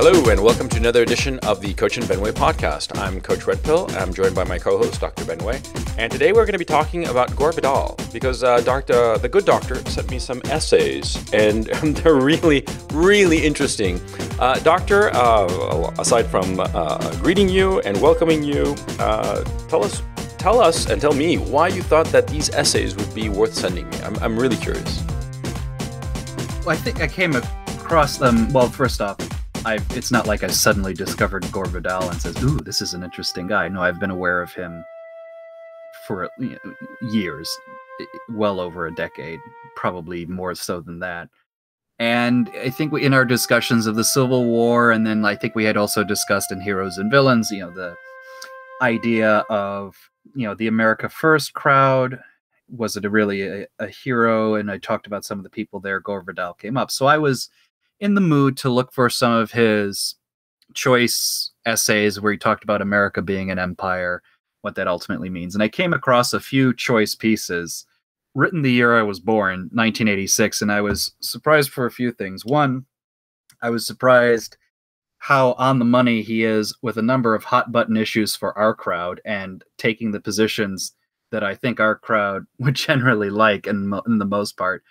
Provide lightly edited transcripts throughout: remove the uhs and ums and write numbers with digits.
Hello, and welcome to another edition of the Coach and Benway podcast. I'm Coach Red Pill. I'm joined by my co-host, Dr. Benway. And today we're going to be talking about Gore Vidal because the good doctor sent me some essays, and they're really, really interesting. Doctor, aside from greeting you and welcoming you, tell us and tell me why you thought that these essays would be worth sending me. I'm really curious. Well, I think I came across them. Well, first off, it's not like I suddenly discovered Gore Vidal and says, "Ooh, this is an interesting guy." No, I've been aware of him for years, well over a decade, probably more so than that. And I think in our discussions of the Civil War, and then I think we had also discussed in Heroes and Villains, the idea of, the America First crowd. Was it really a hero? And I talked about some of the people there. Gore Vidal came up. So I was in the mood to look for some of his choice essays where he talked about America being an empire, what that ultimately means. And I came across a few choice pieces written the year I was born, 1986, and I was surprised for a few things. One, I was surprised how on the money he is with a number of hot button issues for our crowd and taking the positions that I think our crowd would generally like in the most part.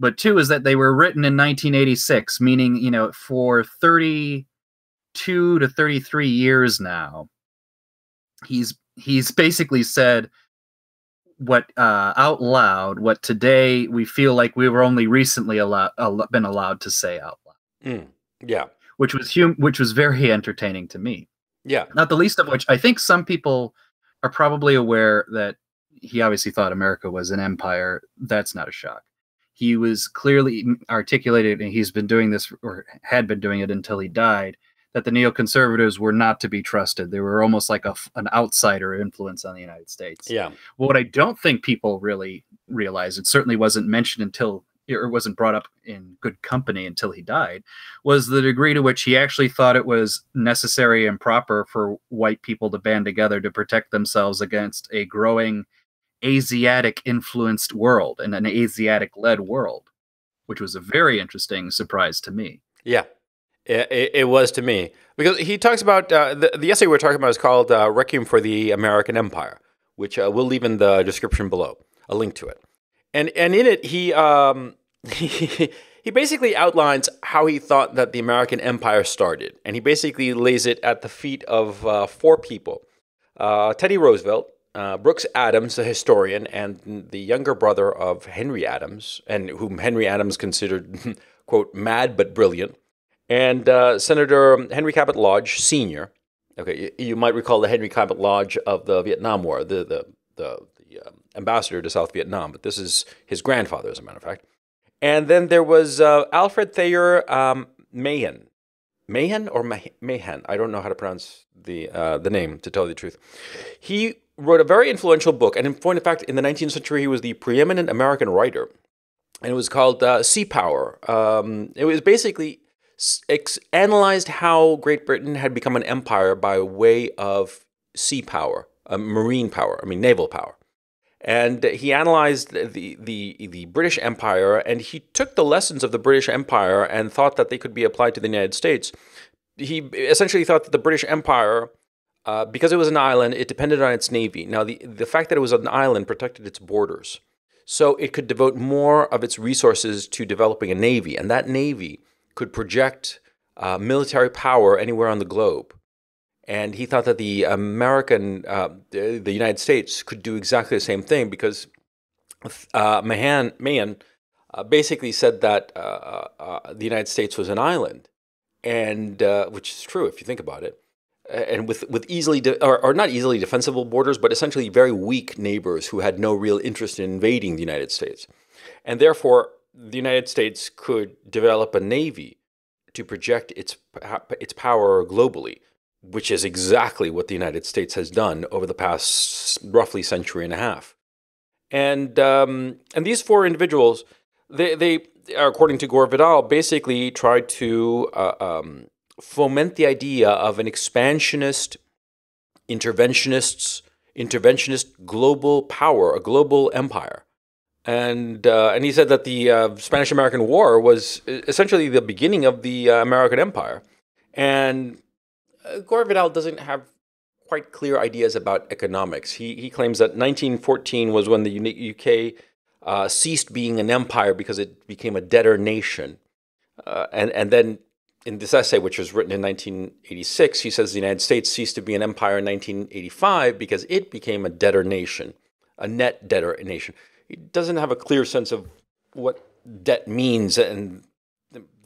But two is that they were written in 1986, meaning, for 32 to 33 years now, he's basically said what out loud, what today we feel like we were only recently been allowed to say out loud. Yeah. Which was very entertaining to me. Yeah. Not the least of which, I think some people are probably aware that he obviously thought America was an empire. That's not a shock. He was clearly articulated, and he's been doing this, or had been doing it until he died, that the neoconservatives were not to be trusted. They were almost like an outsider influence on the United States. Yeah. Well, what I don't think people really realize, it certainly wasn't mentioned or wasn't brought up in good company until he died, was the degree to which he actually thought it was necessary and proper for white people to band together to protect themselves against a growing Asiatic-influenced world and an Asiatic-led world, which was a very interesting surprise to me. Yeah, it was to me. Because he talks about, the essay we're talking about is called Requiem for the American Empire, which we'll leave in the description below, a link to it. And in it, he basically outlines how he thought that the American empire started. And he basically lays it at the feet of four people. Teddy Roosevelt, Brooks Adams, the historian, and the younger brother of Henry Adams, and whom Henry Adams considered, quote, mad but brilliant, and Senator Henry Cabot Lodge, Sr. Okay, you might recall the Henry Cabot Lodge of the Vietnam War, the ambassador to South Vietnam, but this is his grandfather, as a matter of fact. And then there was Alfred Thayer Mahan. Mahan or Mahan? I don't know how to pronounce the name, to tell you the truth. He wrote a very influential book, and in point of fact, in the 19th century, he was the preeminent American writer, and it was called Sea Power. It was basically analyzed how Great Britain had become an empire by way of sea power, marine power, naval power. And he analyzed the British Empire, and he took the lessons of the British Empire and thought that they could be applied to the United States. He essentially thought that the British Empire, because it was an island, it depended on its navy. Now, the fact that it was an island protected its borders. So it could devote more of its resources to developing a navy, and that navy could project military power anywhere on the globe. And he thought that the United States could do exactly the same thing because Mahan basically said that the United States was an island, and which is true if you think about it. And with easily or not easily defensible borders, but essentially very weak neighbors who had no real interest in invading the United States. And therefore, the United States could develop a navy to project its power globally, which is exactly what the United States has done over the past roughly century and a half. And these four individuals, they according to Gore Vidal, basically tried to foment the idea of an expansionist, interventionist global power, a global empire. And he said that the Spanish-American War was essentially the beginning of the American Empire. And Gore Vidal doesn't have quite clear ideas about economics. He claims that 1914 was when the UK ceased being an empire because it became a debtor nation. And then in this essay, which was written in 1986, he says the United States ceased to be an empire in 1985 because it became a debtor nation, a net debtor nation. He doesn't have a clear sense of what debt means and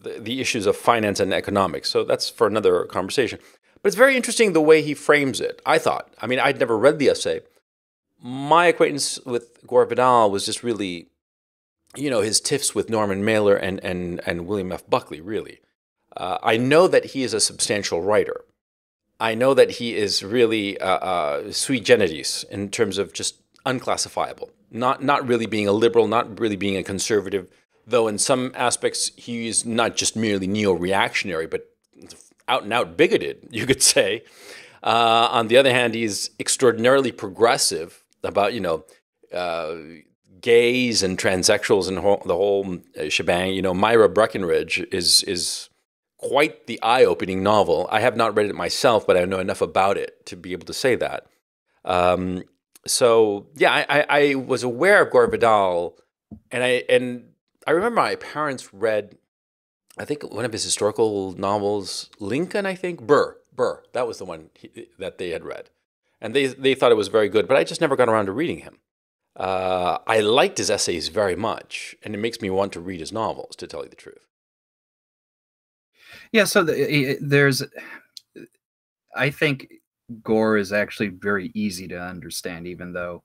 the issues of finance and economics. So that's for another conversation. But it's very interesting the way he frames it, I thought. I mean, I'd never read the essay. My acquaintance with Gore Vidal was just really, his tiffs with Norman Mailer and William F. Buckley, really. I know that he is a substantial writer. I know that he is really sui generis in terms of just unclassifiable, not really being a liberal, not really being a conservative, though in some aspects he's not just merely neo-reactionary, but out and out bigoted, you could say. On the other hand, he's extraordinarily progressive about, gays and transsexuals and the whole shebang. Myra Breckinridge is quite the eye-opening novel. I have not read it myself, but I know enough about it to be able to say that. So yeah, I was aware of Gore Vidal, and I remember my parents read, I think, one of his historical novels, Lincoln, I think, Burr, that was the one that they had read. And they thought it was very good, but I just never got around to reading him. I liked his essays very much, and it makes me want to read his novels, to tell you the truth. Yeah, so I think Gore is actually very easy to understand, even though,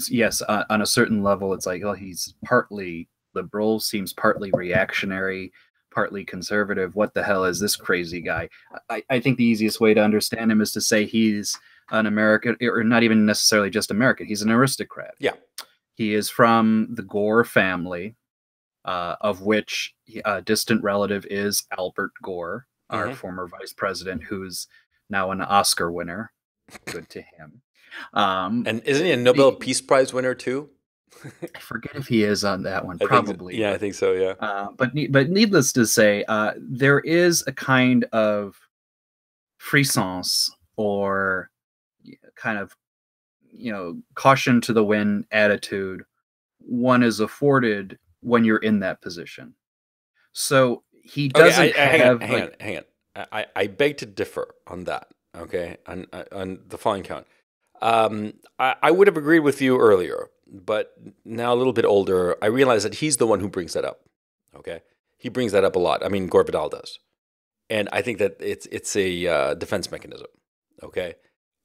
yes, on a certain level, it's like, oh, he's partly liberal, seems partly reactionary, partly conservative. What the hell is this crazy guy? I think the easiest way to understand him is to say he's an American, or not even necessarily just American. He's an aristocrat. Yeah. He is from the Gore family, of which a distant relative is Albert Gore, our former vice president, who's now an Oscar winner. Good to him. And isn't he a Nobel Peace Prize winner too? I forget if he is on that one. Probably. I think so. Yeah. But needless to say, there is a kind of frisson or kind of, caution to the wind attitude one is afforded when you're in that position. So he doesn't have. Hang on. I beg to differ on that. Okay, on the following count. I would have agreed with you earlier, but now a little bit older, I realize that he's the one who brings that up. Okay, he brings that up a lot. I mean, Gore Vidal does, and I think that it's a defense mechanism. Okay,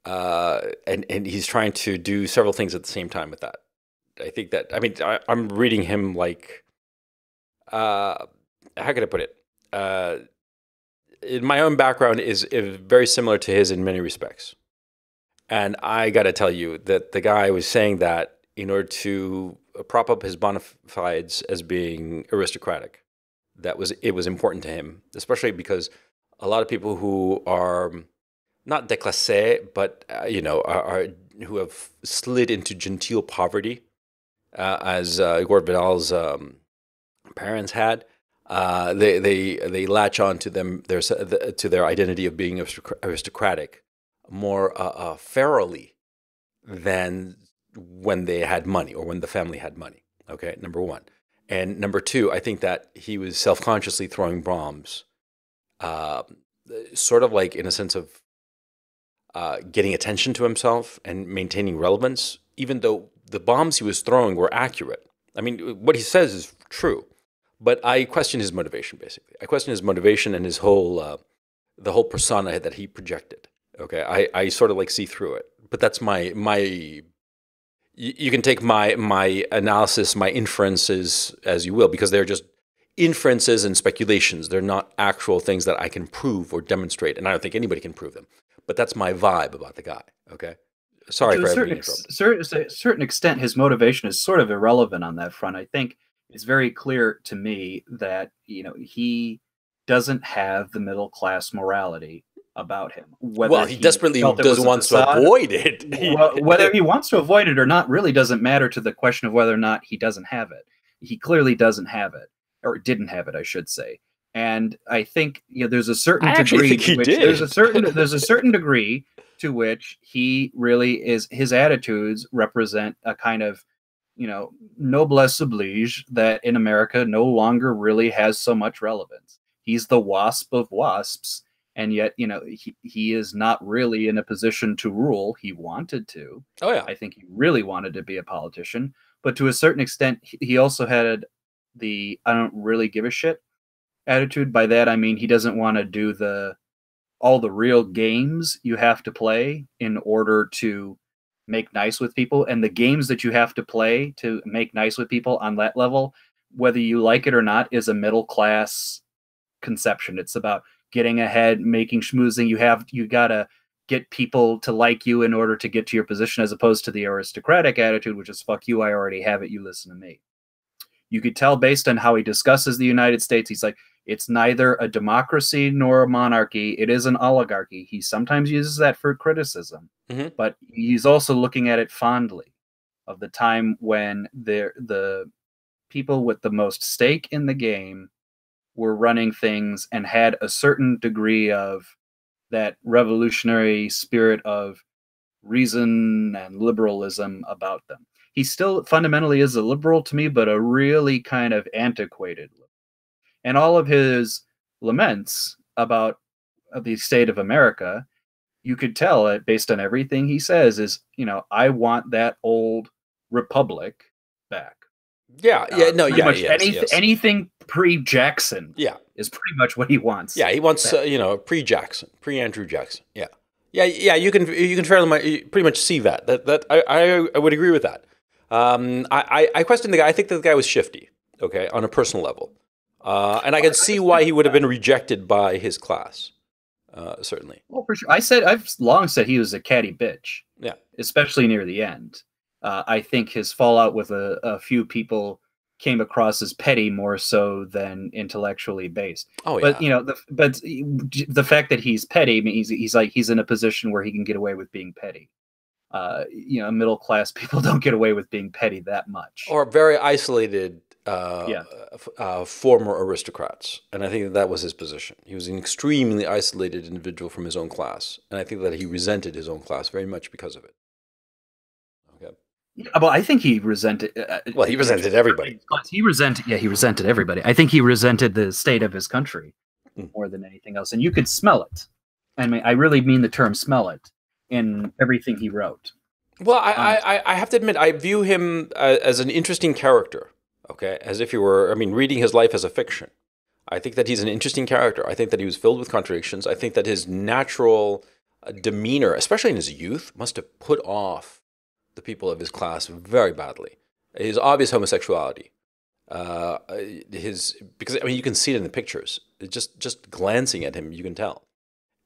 and he's trying to do several things at the same time with that. I think that, I'm reading him like, how could I put it? In my own background is very similar to his in many respects. And I got to tell you that the guy was saying that in order to prop up his bona fides as being aristocratic. It was important to him, especially because a lot of people who are not déclassés, but are who have slid into genteel poverty, as Gore Vidal's parents had, they latch on to their identity of being aristocratic more ferally than when they had money or when the family had money. Okay, number one. And number two, I think that he was self-consciously throwing bombs, sort of like in a sense of getting attention to himself and maintaining relevance, even though the bombs he was throwing were accurate. I mean, what he says is true, but I question his motivation, basically. I question his motivation and his whole, the whole persona that he projected. Okay, I sort of like see through it, but that's my. You can take my analysis, my inferences as you will, because they're just inferences and speculations. They're not actual things that I can prove or demonstrate, and I don't think anybody can prove them. But that's my vibe about the guy. Okay, sorry for everything. To a certain extent, his motivation is sort of irrelevant on that front. I think it's very clear to me that he doesn't have the middle class morality about him. Well, he desperately wants to avoid it. Whether he wants to avoid it or not really doesn't matter to the question of whether or not he doesn't have it. He clearly doesn't have it, or didn't have it, I should say. And I think there's a certain I actually degree think he to which did. there's a certain degree to which he really is, his attitudes represent a kind of noblesse oblige that in America no longer really has so much relevance. He's the wasp of wasps, and yet he is not really in a position to rule. He wanted to. Oh yeah, I think he really wanted to be a politician, but to a certain extent, he also had the "I don't really give a shit" attitude. By that I mean he doesn't want to do all the real games you have to play in order to make nice with people, and the games that you have to play to make nice with people on that level, whether you like it or not, is a middle class conception. It's about getting ahead, making schmoozing. You gotta get people to like you in order to get to your position, as opposed to the aristocratic attitude, which is fuck you, I already have it, you listen to me. You could tell based on how he discusses the United States, he's like, it's neither a democracy nor a monarchy. It is an oligarchy. He sometimes uses that for criticism, but he's also looking at it fondly, of the time when the people with the most stake in the game were running things and had a certain degree of that revolutionary spirit of reason and liberalism about them. He still fundamentally is a liberal to me, but a really kind of antiquated liberal. And all of his laments about the state of America, you could tell it based on everything he says is, I want that old republic back. Yeah, Anything pre-Jackson is pretty much what he wants. Yeah, he wants pre-Jackson, pre-Andrew Jackson. Yeah. You can fairly pretty much see that. I would agree with that. I questioned the guy. I think that the guy was shifty. Okay, on a personal level, and I can see why he would have been rejected by his class. Certainly. Well, for sure. I've long said he was a catty bitch. Yeah, especially near the end. I think his fallout with a few people came across as petty more so than intellectually based. Oh yeah. But the fact that he's petty means he's in a position where he can get away with being petty. Middle class people don't get away with being petty that much. Or very isolated former aristocrats. And I think that was his position. He was an extremely isolated individual from his own class. And I think that he resented his own class very much because of it. Okay. Yeah, well, I think he resented... he resented everybody. He resented everybody. I think he resented the state of his country more than anything else. And you could smell it. I mean, I really mean the term smell it in everything he wrote. Well, I have to admit, I view him as an interesting character, okay? As if he were, reading his life as a fiction. I think that he's an interesting character. I think that he was filled with contradictions. I think that his natural demeanor, especially in his youth, must have put off the people of his class very badly. His obvious homosexuality. Because you can see it in the pictures. Just glancing at him, you can tell.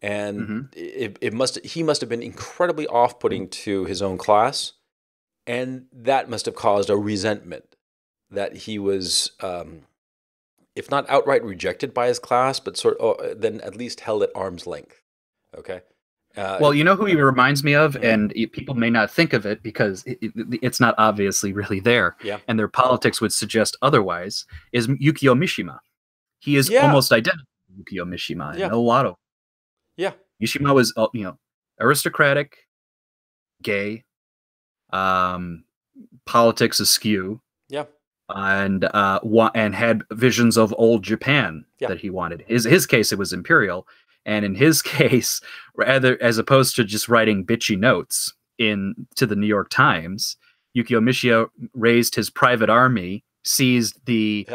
And he must have been incredibly off-putting to his own class, and that must have caused a resentment that he was, if not outright rejected by his class, but then at least held at arm's length. Okay. Well, you know who he reminds me of, and people may not think of it because it's not obviously really there, and their politics would suggest otherwise, is Yukio Mishima. He is almost identical to Yukio Mishima in a lot of... Yeah. Mishima was, aristocratic, gay, politics askew. Yeah. And had visions of old Japan that he wanted. His case, it was imperial. And in his case, rather, as opposed to just writing bitchy notes to the New York Times, Yukio Mishima raised his private army, seized the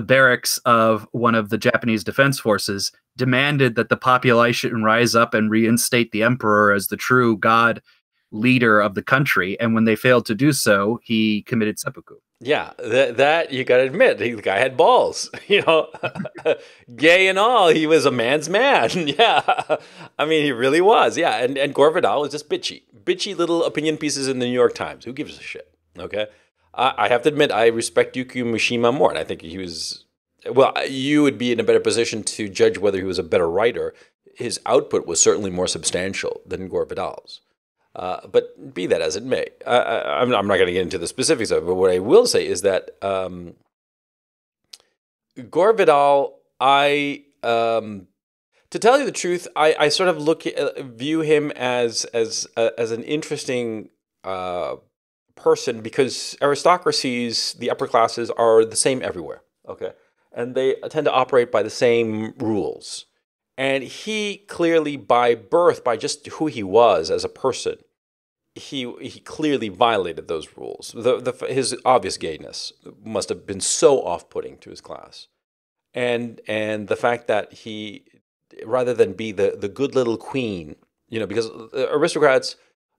barracks of one of the Japanese defense forces, demanded that the population rise up and reinstate the emperor as the true god leader of the country. And when they failed to do so, he committed seppuku. Yeah, that you got to admit, the guy had balls, gay and all. He was a man's man. Yeah, he really was. Yeah, and Gore Vidal was just bitchy little opinion pieces in the New York Times. Who gives a shit? Okay, I have to admit, I respect Yukio Mishima more, and I think he was. Well, you would be in a better position to judge whether he was a better writer. His output was certainly more substantial than Gore Vidal's. But be that as it may, I'm not going to get into the specifics of it, but what I will say is that Gore Vidal To tell you the truth, I sort of view him as an interesting person, because aristocracies, the upper classes, are the same everywhere. Okay, and they tend to operate by the same rules. And he clearly, by birth, by just who he was as a person, he clearly violated those rules. His obvious gayness must have been so off-putting to his class, and the fact that he, rather than be the good little queen, because aristocrats,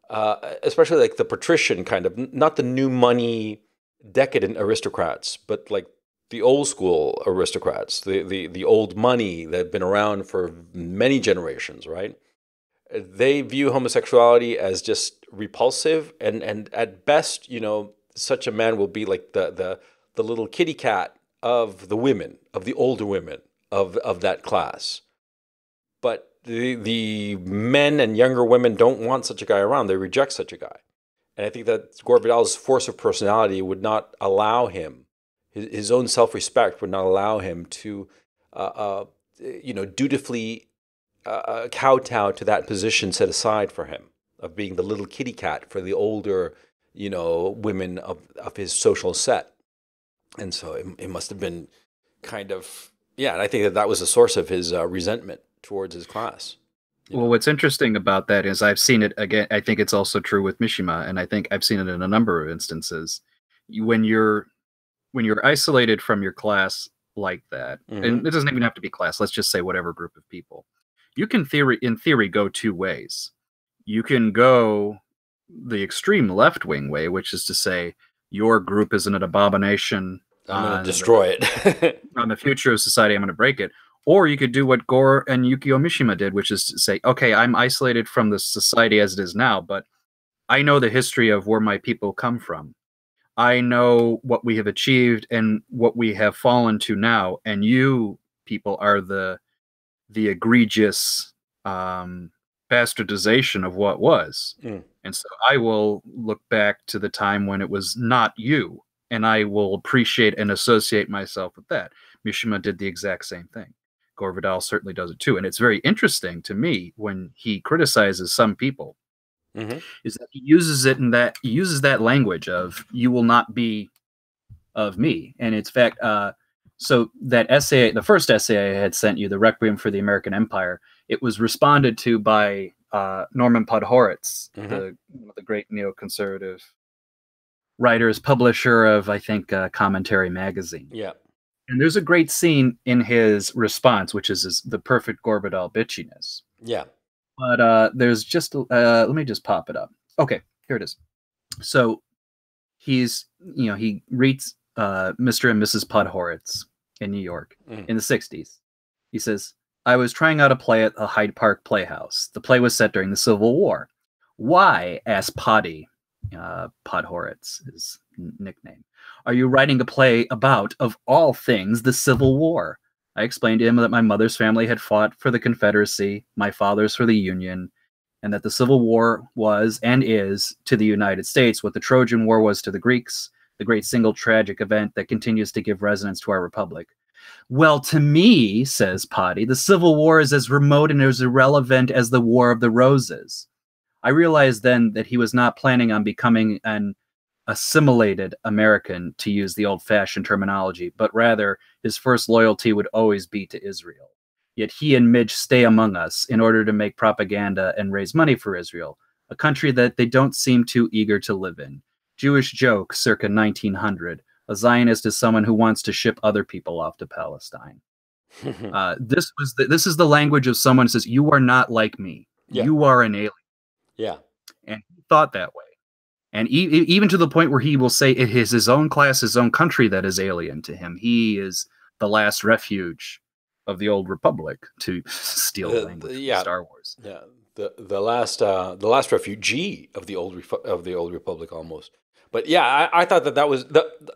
especially like the patrician kind of, not the new money decadent aristocrats, but like the old school aristocrats, the old money that have been around for many generations, right? They view homosexuality as just repulsive, and at best, such a man will be like the little kitty cat of the women, of the older women of that class. But the men and younger women don't want such a guy around. They reject such a guy. And I think that Gore Vidal's force of personality would not allow him, his own self-respect would not allow him to, dutifully kowtow to that position set aside for him of being the little kitty cat for the older, women of his social set. And so it must have been kind of, yeah, and I think that was a source of his resentment towards his class. Well, what's interesting about that is I've seen it again. I think it's also true with Mishima, and I think I've seen it in a number of instances. When you're isolated from your class like that, and it doesn't even have to be class, let's just say whatever group of people, you can in theory go two ways. You can go the extreme left-wing way, which is to say your group is an abomination. I'm going to destroy it. On the future of society, I'm going to break it. Or you could do what Gore and Yukio Mishima did, which is to say, okay, I'm isolated from the society as it is now, but I know the history of where my people come from. I know what we have achieved and what we have fallen to now, and you people are the egregious bastardization of what was. And so I will look back to the time when it was not you, and I will appreciate and associate myself with that. Mishima did the exact same thing. Gore Vidal certainly does it too. And it's very interesting to me when he criticizes some people, is that he uses that language of "you will not be of me." And in fact, so that essay, the first essay I had sent you, the Requiem for the American Empire, it was responded to by Norman Podhoretz, one of the great neoconservative writers, publisher of, I think, Commentary magazine. Yeah. And there's a great scene in his response, which is the perfect Gore Vidal bitchiness. Yeah. But there's just, let me just pop it up. Okay, here it is. So he's, he reads Mr. and Mrs. Podhoretz in New York in the 60s. He says, I was trying out a play at the Hyde Park Playhouse. The play was set during the Civil War. Why, asked Poddy, Podhoretz, his nickname, are you writing a play about, of all things, the Civil War? I explained to him that my mother's family had fought for the Confederacy, my father's for the Union, and that the Civil War was and is to the United States what the Trojan War was to the Greeks, the great single tragic event that continues to give resonance to our republic. Well, to me, says Poddy, the Civil War is as remote and as irrelevant as the War of the Roses. I realized then that he was not planning on becoming an assimilated American, to use the old-fashioned terminology, but rather his first loyalty would always be to Israel. Yet he and Midge stay among us in order to make propaganda and raise money for Israel, a country that they don't seem too eager to live in. Jewish joke, circa 1900. A Zionist is someone who wants to ship other people off to Palestine. This is the language of someone who says, you are not like me. Yeah. You are an alien. Yeah. And he thought that way. And even to the point where he will say it is his own class, his own country that is alien to him. He is the last refuge of the old republic, to steal the language from Star Wars. Yeah, the last refugee of the old republic almost. But yeah, I thought that was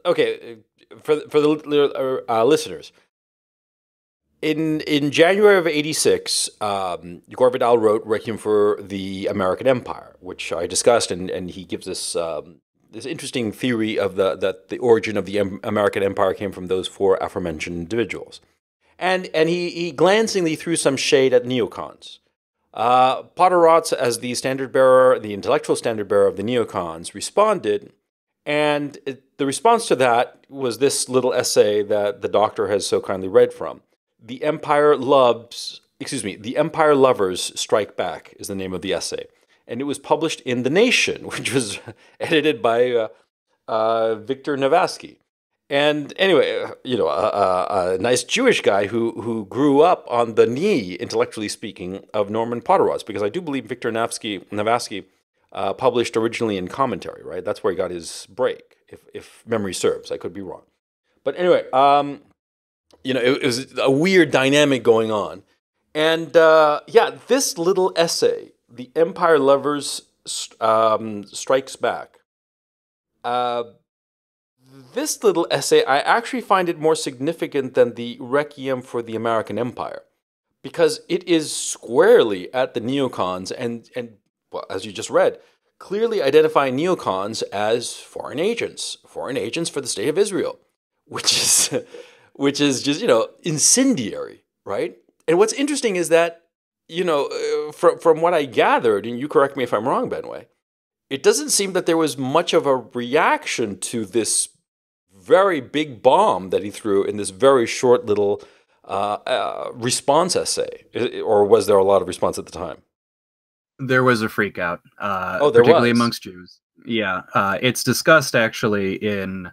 okay for the listeners. In January of '86, Gore Vidal wrote Requiem for the American Empire, which I discussed, and he gives us this interesting theory of that the origin of the American Empire came from those four aforementioned individuals. And he glancingly threw some shade at neocons. Potterotz, as the standard bearer, the intellectual standard bearer of the neocons, responded, and the response to that was this little essay that the doctor has so kindly read from. The Empire Lovers Strike Back is the name of the essay. And it was published in The Nation, which was edited by Victor Navasky. And anyway, a nice Jewish guy who grew up on the knee, intellectually speaking, of Norman Potterotz, because I do believe Victor Navasky published originally in Commentary, right? That's where he got his break, if memory serves. I could be wrong. But anyway, it was a weird dynamic going on. And this little essay, The Empire Lovers Strikes Back, this little essay, I actually find it more significant than the Requiem for the American Empire, because it is squarely at the neocons and well, as you just read, clearly identifying neocons as foreign agents for the state of Israel, which is just, incendiary, right? And what's interesting is that, from what I gathered, and you correct me if I'm wrong, Benway, it doesn't seem that there was much of a reaction to this very big bomb that he threw in this very short little response essay. Or was there a lot of response at the time? There was a freak out, there particularly was. amongst Jews. Yeah, it's discussed actually in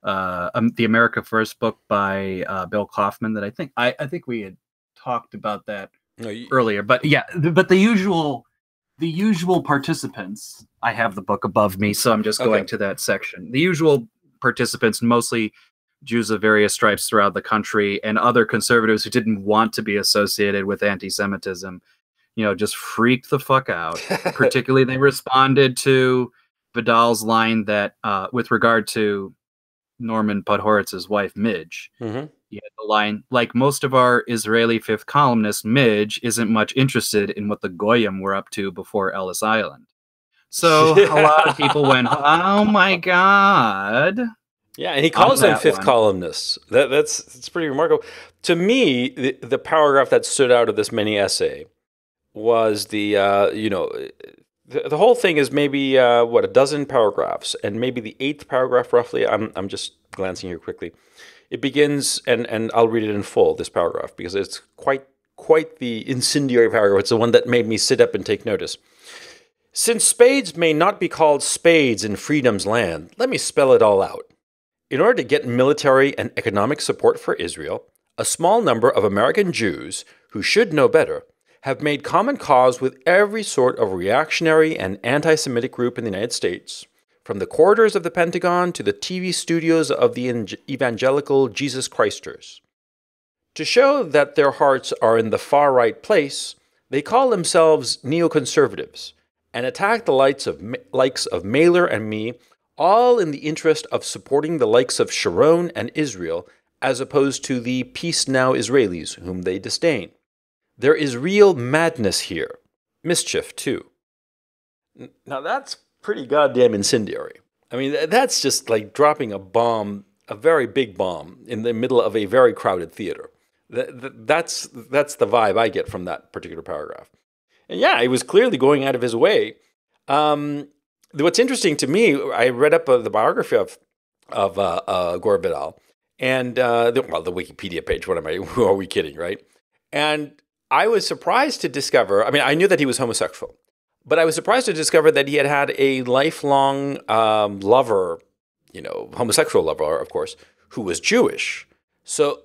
the America First book by Bill Kaufman that I think we had talked about that earlier. But yeah, but the usual participants. I have the book above me, so I'm just going to that section. The usual participants, mostly Jews of various stripes throughout the country, and other conservatives who didn't want to be associated with anti-Semitism, just freaked the fuck out. Particularly, they responded to Vidal's line that, with regard to Norman Podhoritz's wife, Midge, he had the line, like most of our Israeli fifth columnists, Midge isn't much interested in what the Goyim were up to before Ellis Island. So a lot of people went, oh my God. Yeah, and he calls them fifth columnists. That's pretty remarkable. To me, the paragraph that stood out of this mini essay was the whole thing is maybe a dozen paragraphs, and maybe the eighth paragraph roughly. I'm just glancing here quickly. It begins, and I'll read it in full, this paragraph, because it's quite the incendiary paragraph. It's the one that made me sit up and take notice. Since spades may not be called spades in freedom's land, let me spell it all out. In order to get military and economic support for Israel, a small number of American Jews, who should know better, have made common cause with every sort of reactionary and anti-Semitic group in the United States, from the corridors of the Pentagon to the TV studios of the evangelical Jesus Christers. To show that their hearts are in the far right place, they call themselves neoconservatives, and attack the likes of Mailer and me, all in the interest of supporting the likes of Sharon and Israel, as opposed to the Peace Now Israelis, whom they disdain. There is real madness here. Mischief, too. Now that's pretty goddamn incendiary. I mean, that's just like dropping a bomb, a very big bomb, in the middle of a very crowded theater. That's the vibe I get from that particular paragraph. And yeah, he was clearly going out of his way. What's interesting to me, I read up the biography of Gore Vidal, and the Wikipedia page. Who are we kidding, right? And I was surprised to discover. I mean, I knew that he was homosexual, but I was surprised to discover that he had a lifelong lover, homosexual lover, of course, who was Jewish. So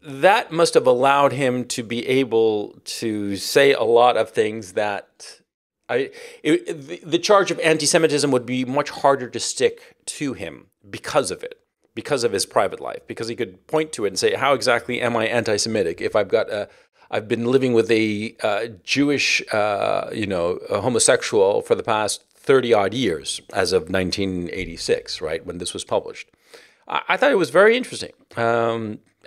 that must have allowed him to be able to say a lot of things that the charge of anti-Semitism would be much harder to stick to him because of it, because of his private life, because he could point to it and say, how exactly am I anti-Semitic if I've been living with a Jewish, a homosexual for the past 30 odd years as of 1986, right, when this was published. I thought it was very interesting.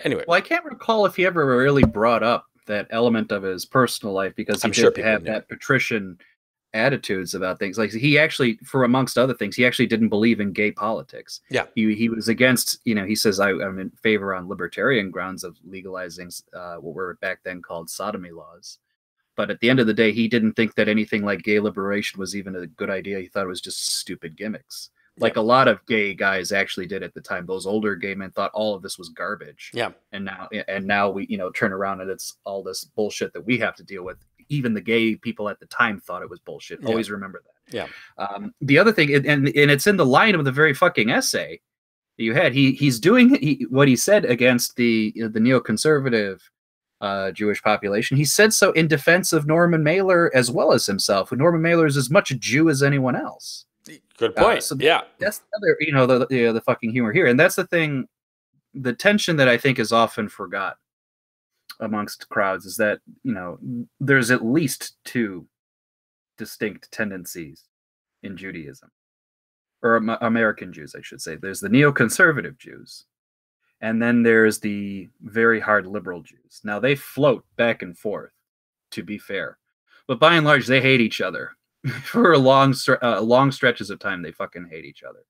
Anyway. Well, I can't recall if he ever really brought up that element of his personal life, because he did have that patrician attitudes about things. Like he actually, for amongst other things, he actually didn't believe in gay politics. Yeah. He was against, he says, I'm in favor on libertarian grounds of legalizing what were back then called sodomy laws. But at the end of the day, he didn't think that anything like gay liberation was even a good idea. He thought it was just stupid gimmicks. Like a lot of gay guys actually did at the time. Those older gay men thought all of this was garbage. Yeah. And now we, turn around and it's all this bullshit that we have to deal with. Even the gay people at the time thought it was bullshit. Yeah. Always remember that. Yeah. The other thing, and it's in the line of the very fucking essay that you had. He's doing what he said against the neoconservative Jewish population. He said so in defense of Norman Mailer as well as himself. Norman Mailer is as much a Jew as anyone else. Good point. So yeah, that's the other, the fucking humor here, and that's the thing. The tension that I think is often forgot amongst crowds is that there's at least two distinct tendencies in Judaism, or American Jews, I should say. There's the neoconservative Jews, and then there's the very hard liberal Jews. Now they float back and forth, to be fair, but by and large they hate each other. For long stretches of time, they fucking hate each other.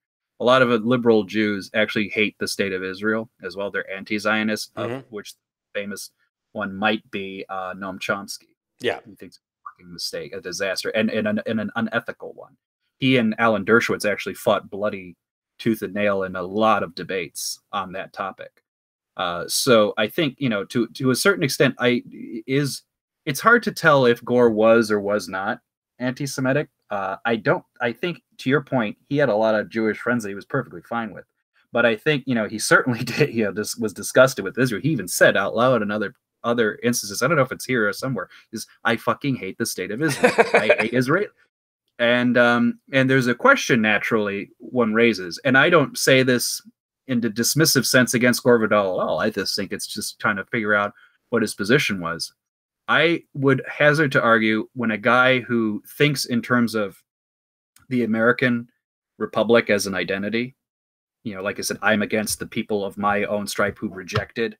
A lot of liberal Jews actually hate the state of Israel as well. They're anti-Zionist, of which the famous one might be Noam Chomsky. Yeah, he thinks it's a fucking mistake, a disaster, and an unethical one. He and Alan Dershowitz actually fought bloody tooth and nail in a lot of debates on that topic. So I think to a certain extent, it's hard to tell if Gore was or was not anti-Semitic. I think, to your point, he had a lot of Jewish friends that he was perfectly fine with. But I think, he certainly did, was disgusted with Israel. He even said out loud in other instances, I don't know if it's here or somewhere, is I fucking hate the state of Israel. I hate Israel. And there's a question naturally one raises, and I don't say this in the dismissive sense against Gore Vidal at all. I just think it's just trying to figure out what his position was. I would hazard to argue when a guy who thinks in terms of the American Republic as an identity, like I said, I'm against the people of my own stripe who rejected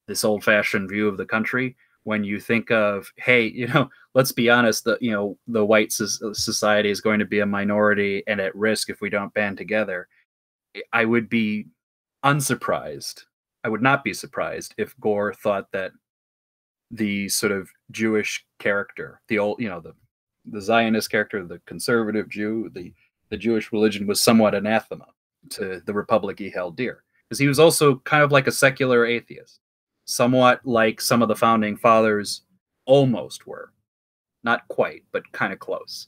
this old-fashioned view of the country. When you think of, hey, let's be honest, the white society is going to be a minority and at risk if we don't band together, I would be unsurprised. I would not be surprised if Gore thought that the sort of Jewish character, the old, the Zionist character, the conservative Jew, the Jewish religion was somewhat anathema to the republic he held dear. Because he was also kind of like a secular atheist, somewhat like some of the founding fathers almost were. Not quite, but kind of close.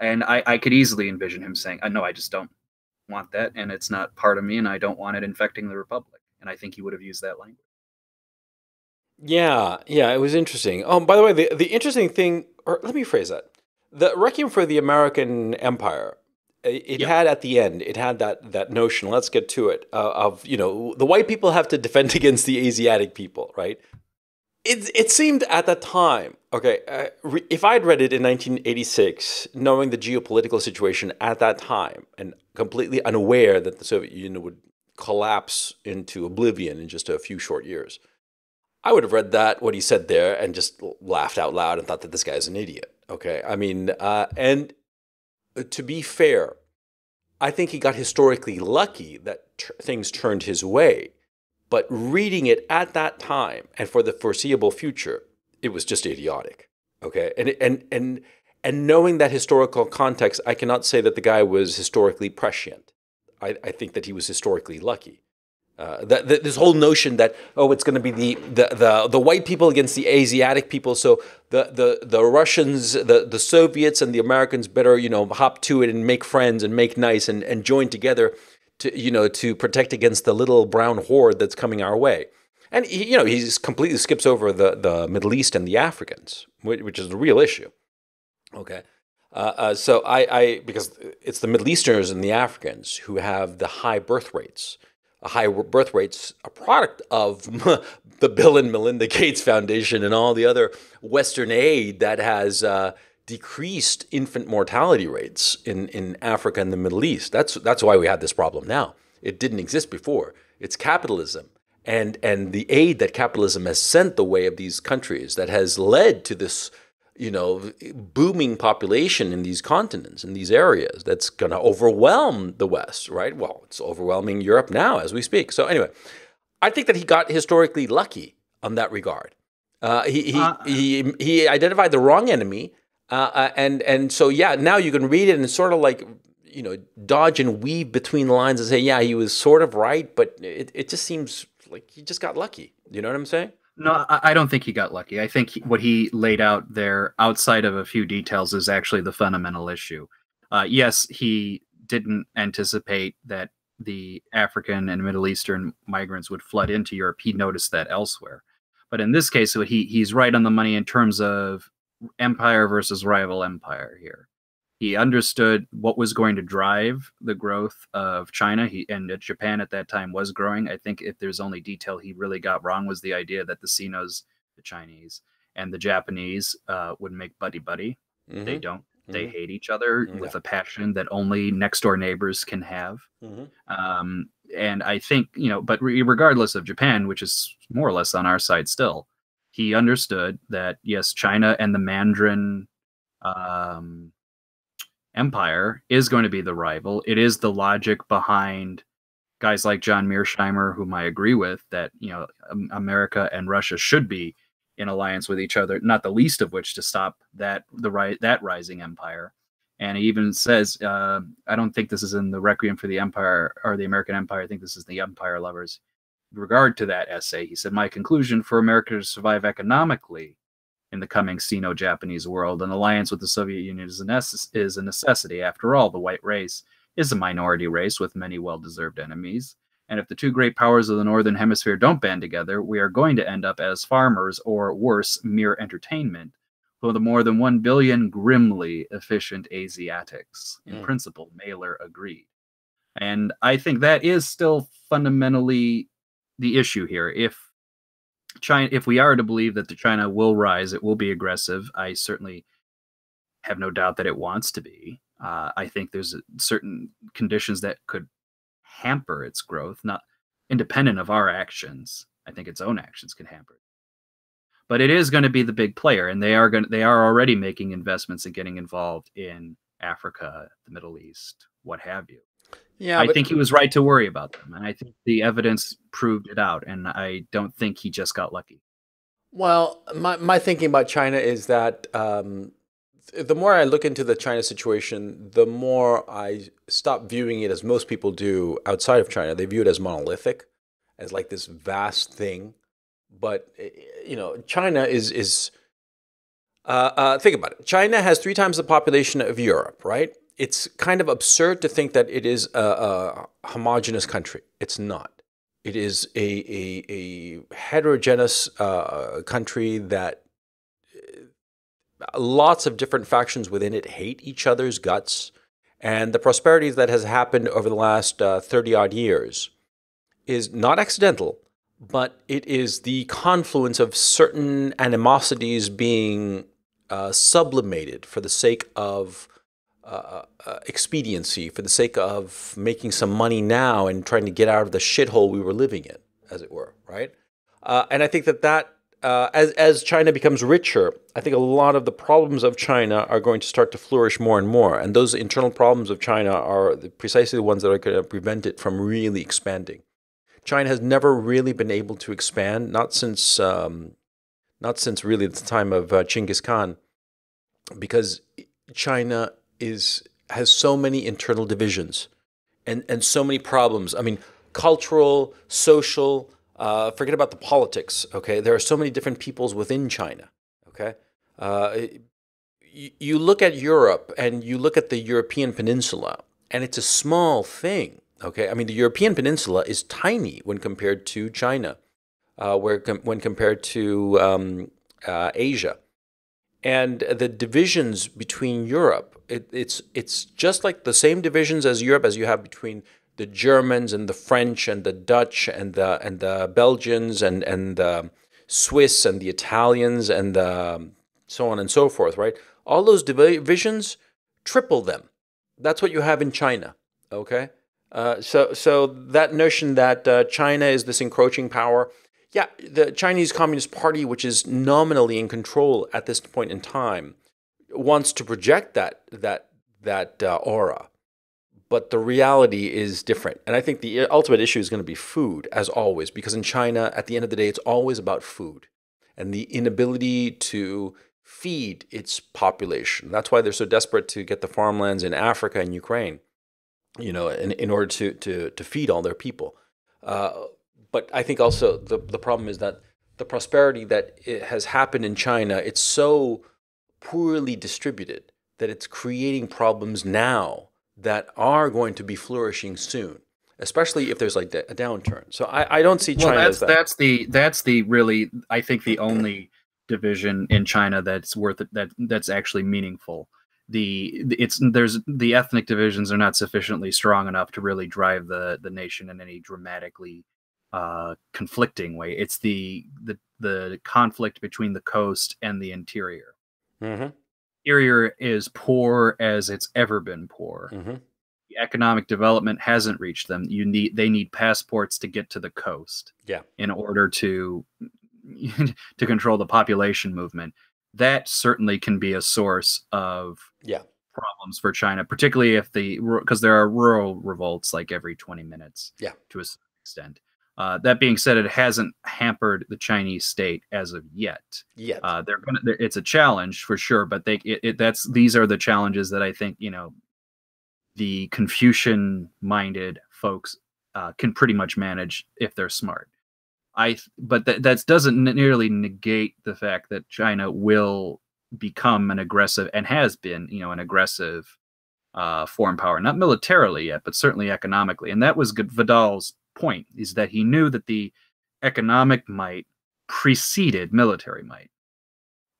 And I could easily envision him saying, no, I just don't want that, and it's not part of me, and I don't want it infecting the republic. And I think he would have used that language. Yeah, it was interesting. By the way, the interesting thing, or let me phrase that. The Requiem for the American Empire, it had at the end, it had that notion, let's get to it, of, the white people have to defend against the Asiatic people, right? It seemed at that time, okay, if I'd read it in 1986, knowing the geopolitical situation at that time, and completely unaware that the Soviet Union would collapse into oblivion in just a few short years, I would have read what he said there, and just laughed out loud and thought that this guy's an idiot. Okay, I mean, and to be fair, I think he got historically lucky that things turned his way. But reading it at that time and for the foreseeable future, it was just idiotic. Okay, and knowing that historical context, I cannot say that the guy was historically prescient. I think that he was historically lucky. This whole notion that it's going to be the white people against the Asiatic people, so the Russians, the Soviets, and the Americans better hop to it and make friends and make nice and join together to protect against the little brown horde that's coming our way. And he completely skips over the Middle East and the Africans, which is the real issue. Okay. So I because it's the Middle Easterners and the Africans who have the high birth rates. High birth rates, a product of the Bill and Melinda Gates Foundation and all the other Western aid that has decreased infant mortality rates in Africa and the Middle East. That's why we have this problem now. It didn't exist before. It's capitalism and the aid that capitalism has sent the way of these countries that has led to this booming population in these continents, in these areas, that's going to overwhelm the West, right? Well, it's overwhelming Europe now as we speak. So anyway, I think that he got historically lucky on that regard. He identified the wrong enemy, and so yeah, now you can read it and sort of like dodge and weave between the lines and say, yeah, he was sort of right, but it just seems like he just got lucky. You know what I'm saying? No, I don't think he got lucky. I think what he laid out there, outside of a few details, is actually the fundamental issue. Yes, he didn't anticipate that the African and Middle Eastern migrants would flood into Europe. He noticed that elsewhere. But in this case, he's right on the money in terms of empire versus rival empire here. He understood what was going to drive the growth of China, and Japan at that time was growing. I think if there's only detail he really got wrong was the idea that the Sinos, the Chinese, and the Japanese would make buddy-buddy. Mm-hmm. They don't. Mm-hmm. They hate each other with a passion that only next-door neighbors can have. Mm-hmm. And I think, but regardless of Japan, which is more or less on our side still, he understood that, yes, China and the Mandarin empire is going to be the rival. It is the logic behind guys like John Mearsheimer, whom I agree with, that America and Russia should be in alliance with each other, not the least of which to stop that rising empire. And he even says, I don't think this is in the Requiem for the Empire or the American Empire. I think this is the Empire Lovers. In regard to that essay, he said, my conclusion for America to survive economically in the coming Sino-Japanese world, an alliance with the Soviet Union is a necessity. After all, the white race is a minority race with many well-deserved enemies. And if the two great powers of the Northern Hemisphere don't band together, we are going to end up as farmers, or worse, mere entertainment, for the more than 1 billion grimly efficient Asiatics. In principle, Mailer agreed. And I think that is still fundamentally the issue here. If we are to believe that China will rise, it will be aggressive. I certainly have no doubt that it wants to be. I think there's certain conditions that could hamper its growth, not independent of our actions. I think its own actions can hamper it. But it is going to be the big player, and they are already making investments and getting involved in Africa, the Middle East, what have you. Yeah, I think he was right to worry about them, and I think the evidence proved it out, and I don't think he just got lucky. Well, my thinking about China is that the more I look into the China situation, the more I stop viewing it as most people do outside of China. They view it as monolithic, as like this vast thing. But China is think about it. China has 3 times the population of Europe, right? It's kind of absurd to think that it is a homogenous country. It's not. It is a heterogeneous country that lots of different factions within it hate each other's guts. And the prosperity that has happened over the last 30-odd years is not accidental, but it is the confluence of certain animosities being sublimated for the sake of expediency, for the sake of making some money now and trying to get out of the shithole we were living in, as it were, right? And I think that as China becomes richer, I think a lot of the problems of China are going to start to flourish more and more. And those internal problems of China are precisely the ones that are going to prevent it from really expanding. China has never really been able to expand, not since really the time of Genghis Khan, because China has so many internal divisions and so many problems. I mean, cultural, social, forget about the politics, okay? There are so many different peoples within China, okay? You look at Europe and you look at the European peninsula, and it's a small thing, okay? I mean, the European peninsula is tiny when compared to China, when compared to Asia. And the divisions between Europe, it's just like the same divisions as Europe as you have between the Germans and the French and the Dutch and the Belgians and the Swiss and the Italians and so on and so forth, right? All those divisions, triple them. That's what you have in China, okay? So that notion that China is this encroaching power, Yeah, the Chinese Communist Party, which is nominally in control at this point in time, wants to project that aura, but the reality is different. And I think the ultimate issue is going to be food, as always, because in China, at the end of the day, it's always about food and the inability to feed its population. That's why they're so desperate to get the farmlands in Africa and Ukraine, in order to feed all their people. But I think also the problem is that the prosperity that it has happened in China, it's so poorly distributed that it's creating problems now that are going to be flourishing soon, especially if there's like a downturn. So I don't see China as that. That's the really, I think, the only division in China that's worth it, that's actually meaningful. The ethnic divisions are not sufficiently strong enough to really drive the nation in any dramatically conflicting way. It's the conflict between the coast and the interior. Mm-hmm. Interior is poor as it's ever been poor. Mm-hmm. The economic development hasn't reached them. They need passports to get to the coast. Yeah. In order to control the population movement. That certainly can be a source of problems for China, particularly because there are rural revolts like every 20 minutes. Yeah. To a certain extent. That being said, it hasn't hampered the Chinese state as of yet. It's a challenge for sure, but these are the challenges that I think the Confucian-minded folks can pretty much manage if they're smart. But that doesn't nearly negate the fact that China will become an aggressive, and has been, an aggressive foreign power, not militarily yet, but certainly economically. And that was Vidal's point, is that he knew that the economic might preceded military might.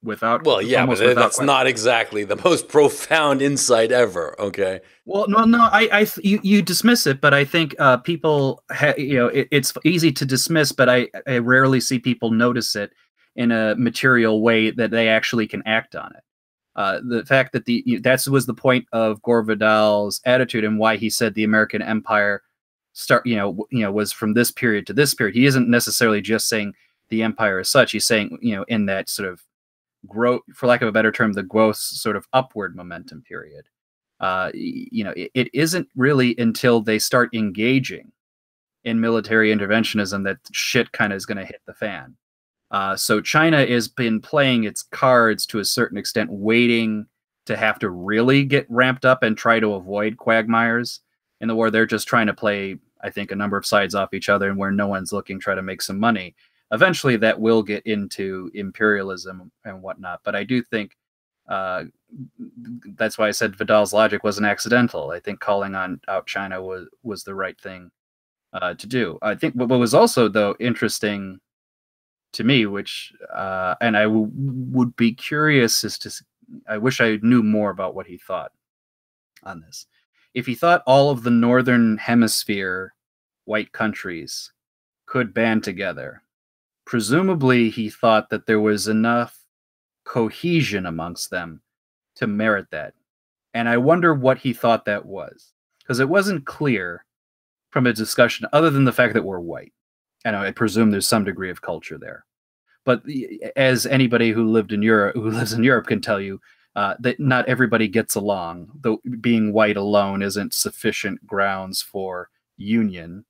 But that's not exactly the most profound insight ever. Okay. Well, no, you dismiss it, but I think people, it's easy to dismiss, but I rarely see people notice it in a material way that they actually can act on it. The fact that that was the point of Gore Vidal's attitude and why he said the American empire was from this period to this period. He isn't necessarily just saying the empire as such. He's saying, in that sort of growth, for lack of a better term, the growth sort of upward momentum period. It isn't really until they start engaging in military interventionism that shit kind of is going to hit the fan. So China has been playing its cards to a certain extent, waiting to have to really get ramped up and try to avoid quagmires in the war. They're just trying to play, I think, a number of sides off each other, and where no one's looking, try to make some money. Eventually, that will get into imperialism and whatnot. But I do think that's why I said Vidal's logic wasn't accidental. I think calling out China was the right thing to do. I think what was also, though, interesting to me, which and I would be curious as to, I wish I knew more about what he thought on this. If he thought all of the Northern Hemisphere white countries could band together, presumably he thought that there was enough cohesion amongst them to merit that. And I wonder what he thought that was, because it wasn't clear from a discussion, other than the fact that we're white. And I presume there's some degree of culture there. But as anybody who lives in Europe can tell you, that not everybody gets along. Though being white alone isn't sufficient grounds for union.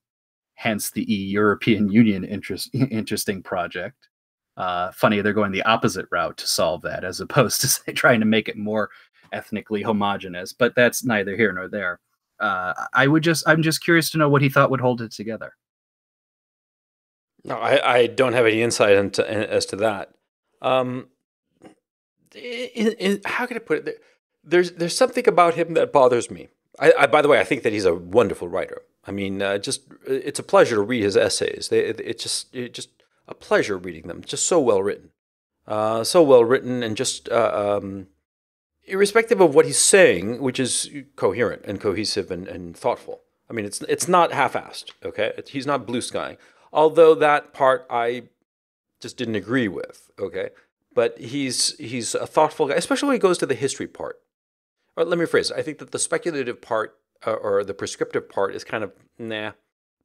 Hence the European Union interesting project. Funny, they're going the opposite route to solve that, as opposed to trying to make it more ethnically homogenous. But that's neither here nor there. I'm just curious to know what he thought would hold it together. No, I don't have any insight as to that. How can I put it? There's something about him that bothers me. By the way, I think that he's a wonderful writer. I mean, it's a pleasure to read his essays. It's just a pleasure reading them. Just so well written, and just irrespective of what he's saying, which is coherent and cohesive and thoughtful. I mean, it's not half-assed. Okay, he's not blue skying. Although that part I just didn't agree with. Okay, but he's a thoughtful guy, especially when he goes to the history part. Or let me rephrase it. I think that the speculative part or the prescriptive part is kind of nah,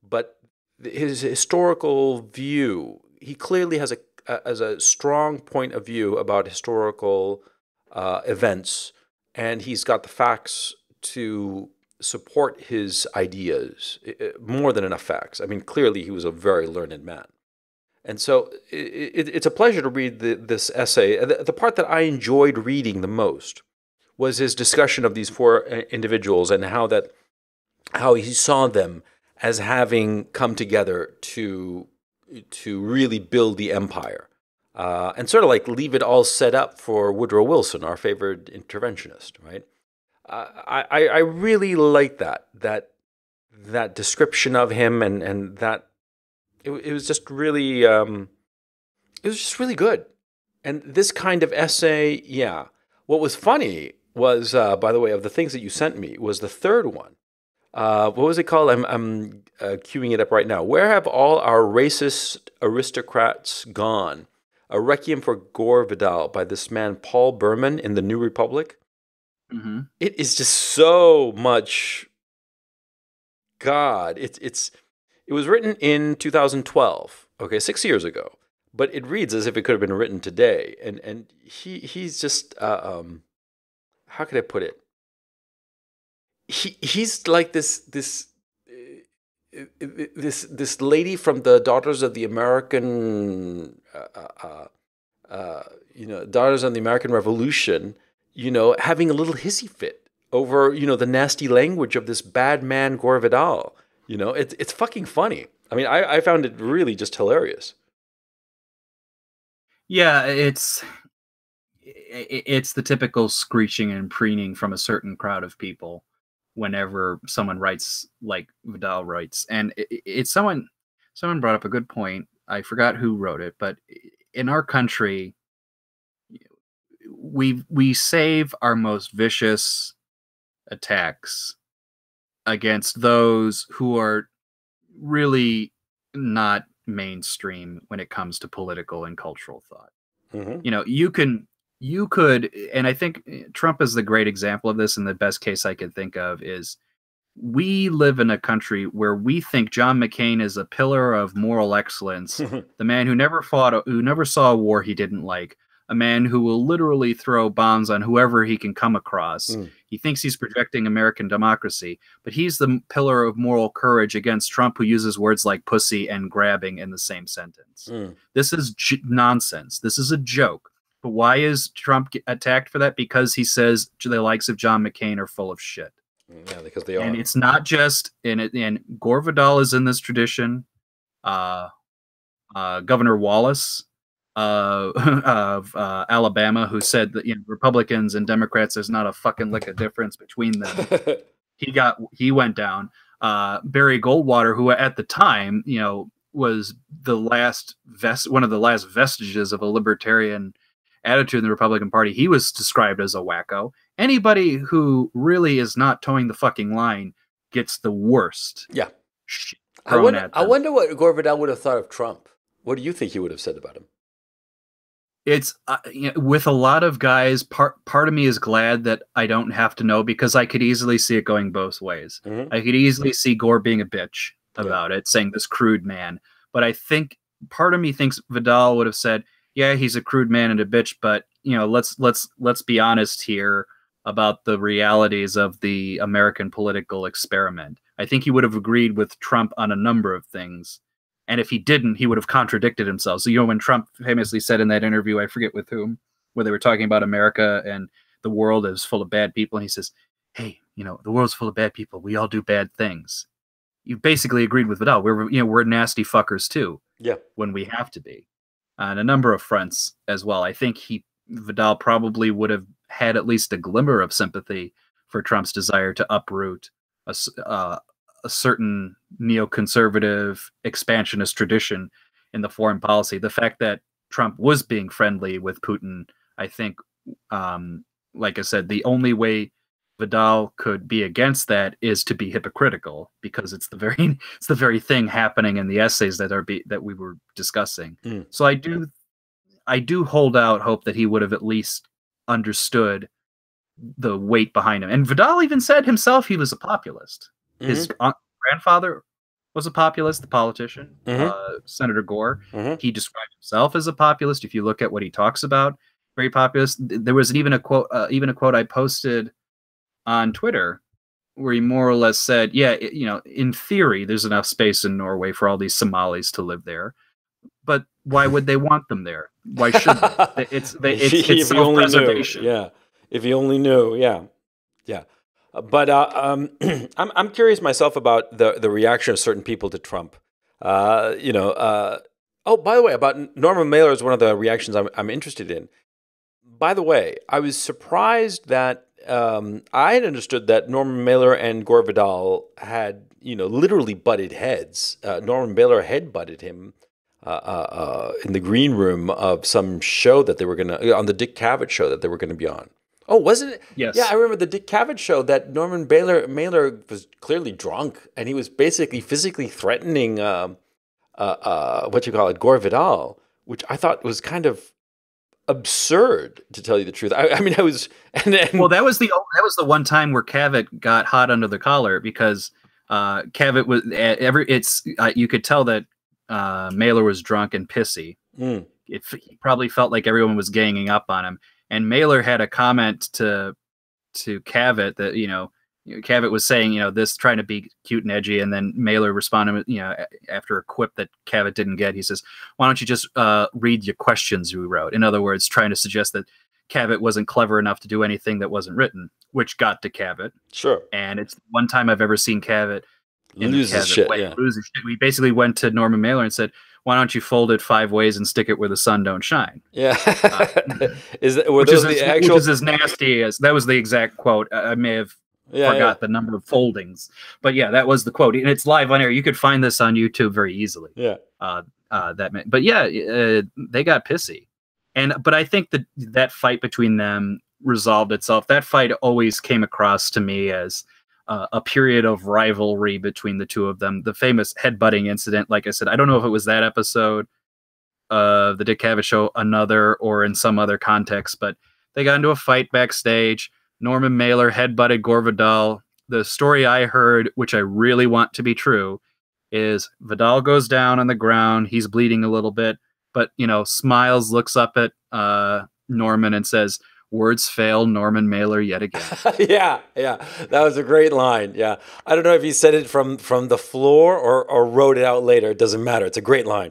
but his historical view, he clearly has a strong point of view about historical events, and he's got the facts to support his ideas, more than enough facts. I mean, clearly he was a very learned man. And so it's a pleasure to read this essay. The part that I enjoyed reading the most was his discussion of these four individuals and how he saw them as having come together to really build the empire, and sort of like leave it all set up for Woodrow Wilson, our favorite interventionist, right? I really like that description of him, and that it was just really good. And this kind of essay, yeah. What was funny was, by the way, of the things that you sent me, was the third one. What was it called? I'm queuing it up right now. Where have all our racist aristocrats gone? A Requiem for Gore Vidal by this man Paul Berman in the New Republic. Mm-hmm. It is just so much God. It was written in 2012. Okay, 6 years ago. But it reads as if it could have been written today. And he's just how could I put it? He's like this lady from the Daughters of the American Daughters of the American Revolution, having a little hissy fit over the nasty language of this bad man Gore Vidal. It's fucking funny. I mean, I found it really just hilarious. Yeah, it's the typical screeching and preening from a certain crowd of people whenever someone writes like Vidal writes. And it's someone brought up a good point. I forgot who wrote it, but in our country, we save our most vicious attacks against those who are really not mainstream when it comes to political and cultural thought. Mm-hmm. You could, and I think Trump is the great example of this, and the best case I could think of is we live in a country where we think John McCain is a pillar of moral excellence, the man who never saw a war he didn't like, a man who will literally throw bombs on whoever he can come across. Mm. He thinks he's projecting American democracy, but he's the pillar of moral courage against Trump, who uses words like pussy and grabbing in the same sentence. Mm. This is nonsense. This is a joke. But why is Trump attacked for that? Because he says the likes of John McCain are full of shit. Yeah, because they are. And it's not just and Gore Vidal is in this tradition. Governor Wallace of Alabama, who said that Republicans and Democrats, there's not a fucking lick of difference between them. He went down. Barry Goldwater, who at the time was one of the last vestiges of a libertarian attitude in the Republican Party, he was described as a wacko. Anybody who really is not towing the fucking line gets the worst. Yeah. Shit I wonder what Gore Vidal would have thought of Trump. What do you think he would have said about him? It's with a lot of guys, part of me is glad that I don't have to know, because I could easily see it going both ways. Mm-hmm. I could easily see Gore being a bitch about it, saying this crude man. But I think part of me thinks Vidal would have said, yeah, he's a crude man and a bitch, but let's be honest here about the realities of the American political experiment. I think he would have agreed with Trump on a number of things. And if he didn't, he would have contradicted himself. So, when Trump famously said in that interview, I forget with whom, where they were talking about America and the world is full of bad people. And he says, hey, the world's full of bad people. We all do bad things. You basically agreed with Vidal. We're nasty fuckers too. Yeah. When we have to be. On a number of fronts as well. I think Vidal probably would have had at least a glimmer of sympathy for Trump's desire to uproot a certain neoconservative expansionist tradition in the foreign policy. The fact that Trump was being friendly with Putin, I think, like I said, the only way Vidal could be against that is to be hypocritical, because it's the very thing happening in the essays that we were discussing. Mm. So I do hold out hope that he would have at least understood the weight behind him. And Vidal even said himself he was a populist. Mm-hmm. His grandfather was a populist, the politician, Mm-hmm. Senator Gore. Mm-hmm. He described himself as a populist. If you look at what he talks about, very populist. There was even a quote I posted on Twitter where he more or less said, "Yeah, in theory, there's enough space in Norway for all these Somalis to live there, but why would they want them there? Why should they? It's If you only knew, self-preservation." yeah. If you only knew, yeah, yeah. But I'm curious myself about the reaction of certain people to Trump. Oh, by the way, about Norman Mailer is one of the reactions I'm interested in. By the way, I was surprised that I had understood that Norman Mailer and Gore Vidal had, literally butted heads. Norman Mailer had butted him in the green room of some show that they were on the Dick Cavett show that they were gonna be on. Oh, wasn't it? Yes. Yeah, I remember the Dick Cavett show that Norman Mailer was clearly drunk and he was basically physically threatening Gore Vidal, which I thought was kind of absurd, to tell you the truth. I mean, I was, well, that was the one time where Cavett got hot under the collar because Cavett was you could tell that Mailer was drunk and pissy. He probably felt like everyone was ganging up on him, and Mailer had a comment to Cavett that Cavett was saying this, trying to be cute and edgy, and then Mailer responded with after a quip that Cavett didn't get. He says, "Why don't you just read your questions you wrote?" In other words, trying to suggest that Cavett wasn't clever enough to do anything that wasn't written, which got to Cavett. Sure. And it's one time I've ever seen Cavett lose his shit. We basically went to Norman Mailer and said, "Why don't you fold it 5 ways and stick it where the sun don't shine?" Yeah. Which is as nasty as that was the exact quote. I may have forgot the number of foldings, but yeah, that was the quote, and it's live on air. You could find this on YouTube very easily. Yeah. They got pissy, but I think that fight between them resolved itself. That fight always came across to me as a period of rivalry between the two of them. The famous headbutting incident, like I said, I don't know if it was that episode of the Dick Cavett show, another, or in some other context, but they got into a fight backstage. Norman Mailer headbutted Gore Vidal. The story I heard, which I really want to be true, is Vidal goes down on the ground. He's bleeding a little bit, but smiles, looks up at Norman and says, "Words fail Norman Mailer yet again." yeah, that was a great line. Yeah, I don't know if he said it from the floor or wrote it out later. It doesn't matter. It's a great line.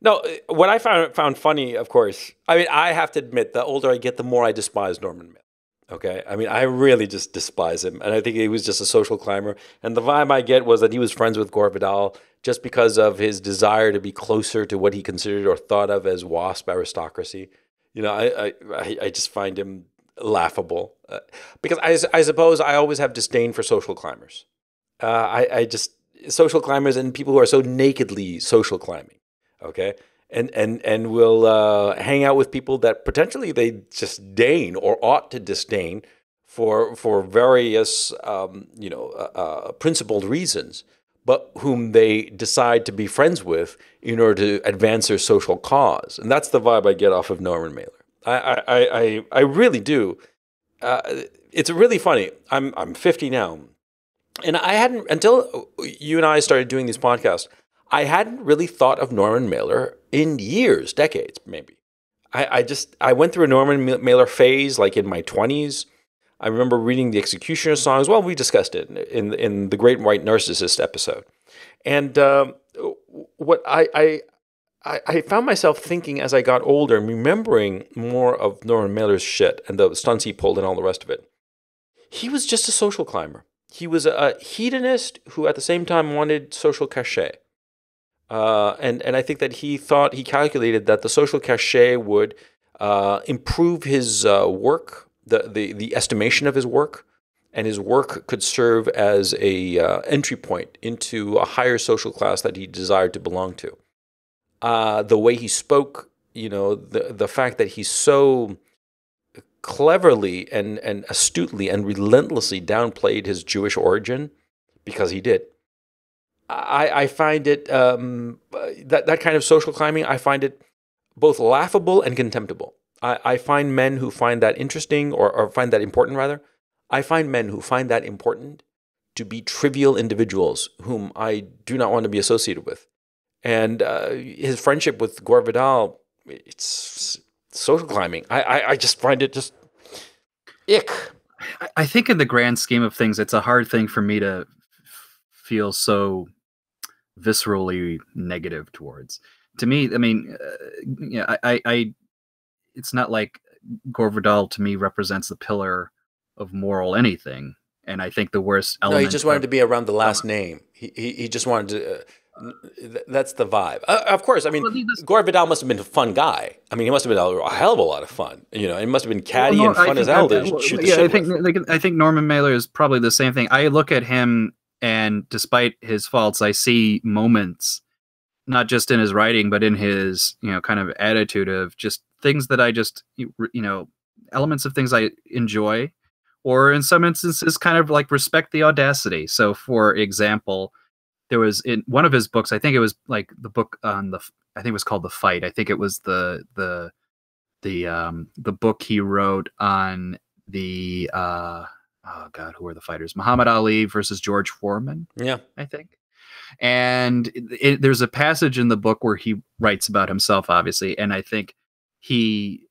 No, what I found funny, of course. I mean, I have to admit, the older I get, the more I despise Norman Mailer. Okay, I mean, I really just despise him, and I think he was just a social climber. And the vibe I get was that he was friends with Gore Vidal just because of his desire to be closer to what he considered or thought of as WASP aristocracy. I just find him laughable because I suppose I always have disdain for social climbers. Social climbers and people who are so nakedly social climbing. Okay. And will hang out with people that potentially they disdain or ought to disdain for various principled reasons, but whom they decide to be friends with in order to advance their social cause. And that's the vibe I get off of Norman Mailer. I really do. It's really funny. I'm 50 now, and I hadn't, until you and I started doing these podcasts, I hadn't really thought of Norman Mailer in years, decades, maybe. I went through a Norman Mailer phase like in my 20s. I remember reading the Executioner songs. Well, we discussed it in the Great White Narcissist episode. And what I found myself thinking as I got older and remembering more of Norman Mailer's shit and the stunts he pulled and all the rest of it. He was just a social climber. He was a hedonist who at the same time wanted social cachet. And I think that he calculated that the social cachet would improve his work, the estimation of his work, and his work could serve as a entry point into a higher social class that he desired to belong to. The way he spoke, the fact that he so cleverly and astutely and relentlessly downplayed his Jewish origin, because he did. I find it, that kind of social climbing, I find it both laughable and contemptible. I find men who find that interesting or find that important, rather. I find men who find that important to be trivial individuals whom I do not want to be associated with. And his friendship with Gore Vidal, it's social climbing. I just find it just ick. I think in the grand scheme of things, it's a hard thing for me to feel so viscerally negative towards. To me, I mean, it's not like Gore Vidal to me represents the pillar of moral anything. And I think the worst element. No, he just wanted to be around the last name. He just wanted to. That's the vibe. Of course, I mean, Gore Vidal must have been a fun guy. I mean, he must have been a hell of a lot of fun. You know, he must have been catty and fun as hell to shoot the shit with. I think Norman Mailer is probably the same thing. I look at him, and despite his faults, I see moments, not just in his writing, but in his, you know, kind of attitude of just things that I just, you know, elements of things I enjoy, or in some instances, kind of like respect the audacity. So, for example, there was in one of his books, I think it was like the book on I think it was called The Fight. I think it was the book he wrote on the oh God, who are the fighters? Muhammad Ali versus George Foreman. Yeah, I think. And there's a passage in the book where he writes about himself, obviously, and I think he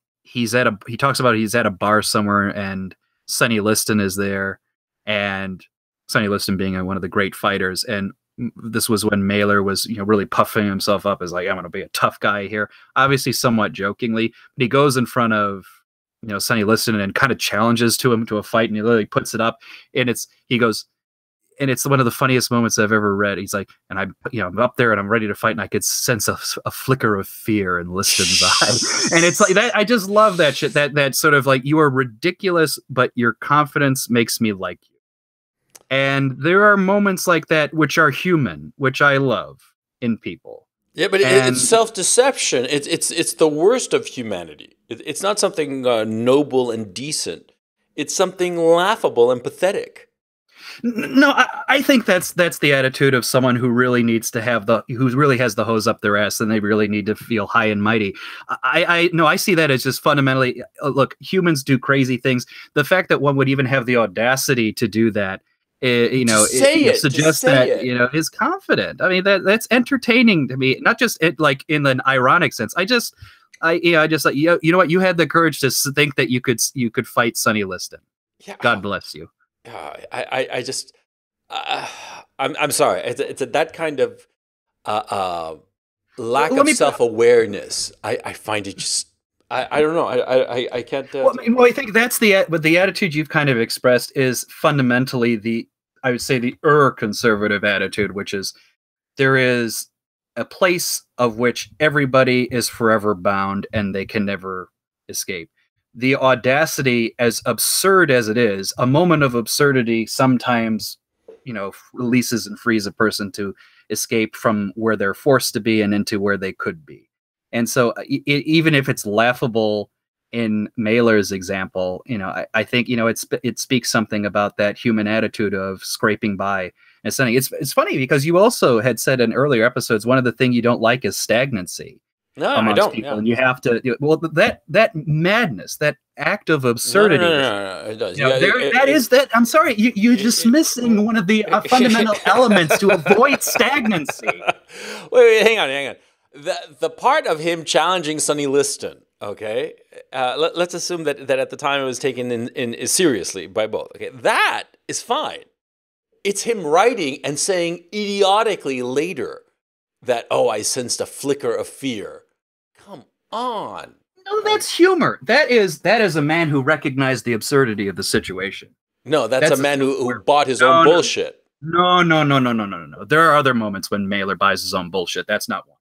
talks about he's at a bar somewhere, and Sonny Liston is there, and Sonny Liston being one of the great fighters, and this was when Mailer was, you know, really puffing himself up as like, I'm going to be a tough guy here, obviously somewhat jokingly, but he goes in front of, you know, Sonny Liston and kind of challenges him to a fight, and he literally puts it up, and he goes, and it's one of the funniest moments I've ever read. He's like, and I'm up there and I'm ready to fight, and I could sense a flicker of fear in Liston's eye. And it's like that. I just love that shit. That sort of like, you are ridiculous, but your confidence makes me like you. And there are moments like that which are human, which I love in people. Yeah, but it's self-deception. It's the worst of humanity. It's not something noble and decent. It's something laughable and pathetic. No, I think that's the attitude of someone who really needs to have who really has the hose up their ass, and they really need to feel high and mighty. I see that as just fundamentally, look, humans do crazy things. The fact that one would even have the audacity to do that, suggests that, you know, is confident. I mean, that's entertaining to me, not just like in an ironic sense. I just like, you know what, you had the courage to think that you could fight Sonny Liston. Yeah. God bless you. I'm sorry. It's that kind of lack of self-awareness. I find it just, I don't know. I can't. Well, I think that's the attitude you've kind of expressed is fundamentally I would say the conservative attitude, which is there is a place of which everybody is forever bound and they can never escape. The audacity, as absurd as it is, a moment of absurdity sometimes, you know, releases and frees a person to escape from where they're forced to be and into where they could be. And so even if it's laughable in Mailer's example, you know, I think, you know, it speaks something about that human attitude of scraping by and something. It's funny because you also had said in earlier episodes, one of the things you don't like is stagnancy. No, I don't. People, and you have to. Well, that madness, that act of absurdity. No, it does. You know, I'm sorry, you're dismissing one of the fundamental elements to avoid stagnancy. Wait, hang on. The part of him challenging Sonny Liston, okay? Let's assume that at the time it was taken in seriously by both. Okay, that is fine. It's him writing and saying idiotically later that, oh, I sensed a flicker of fear. Come on. No, that's humor. That is a man who recognized the absurdity of the situation. No, that's a man who bought his own bullshit. No. There are other moments when Mailer buys his own bullshit. That's not one.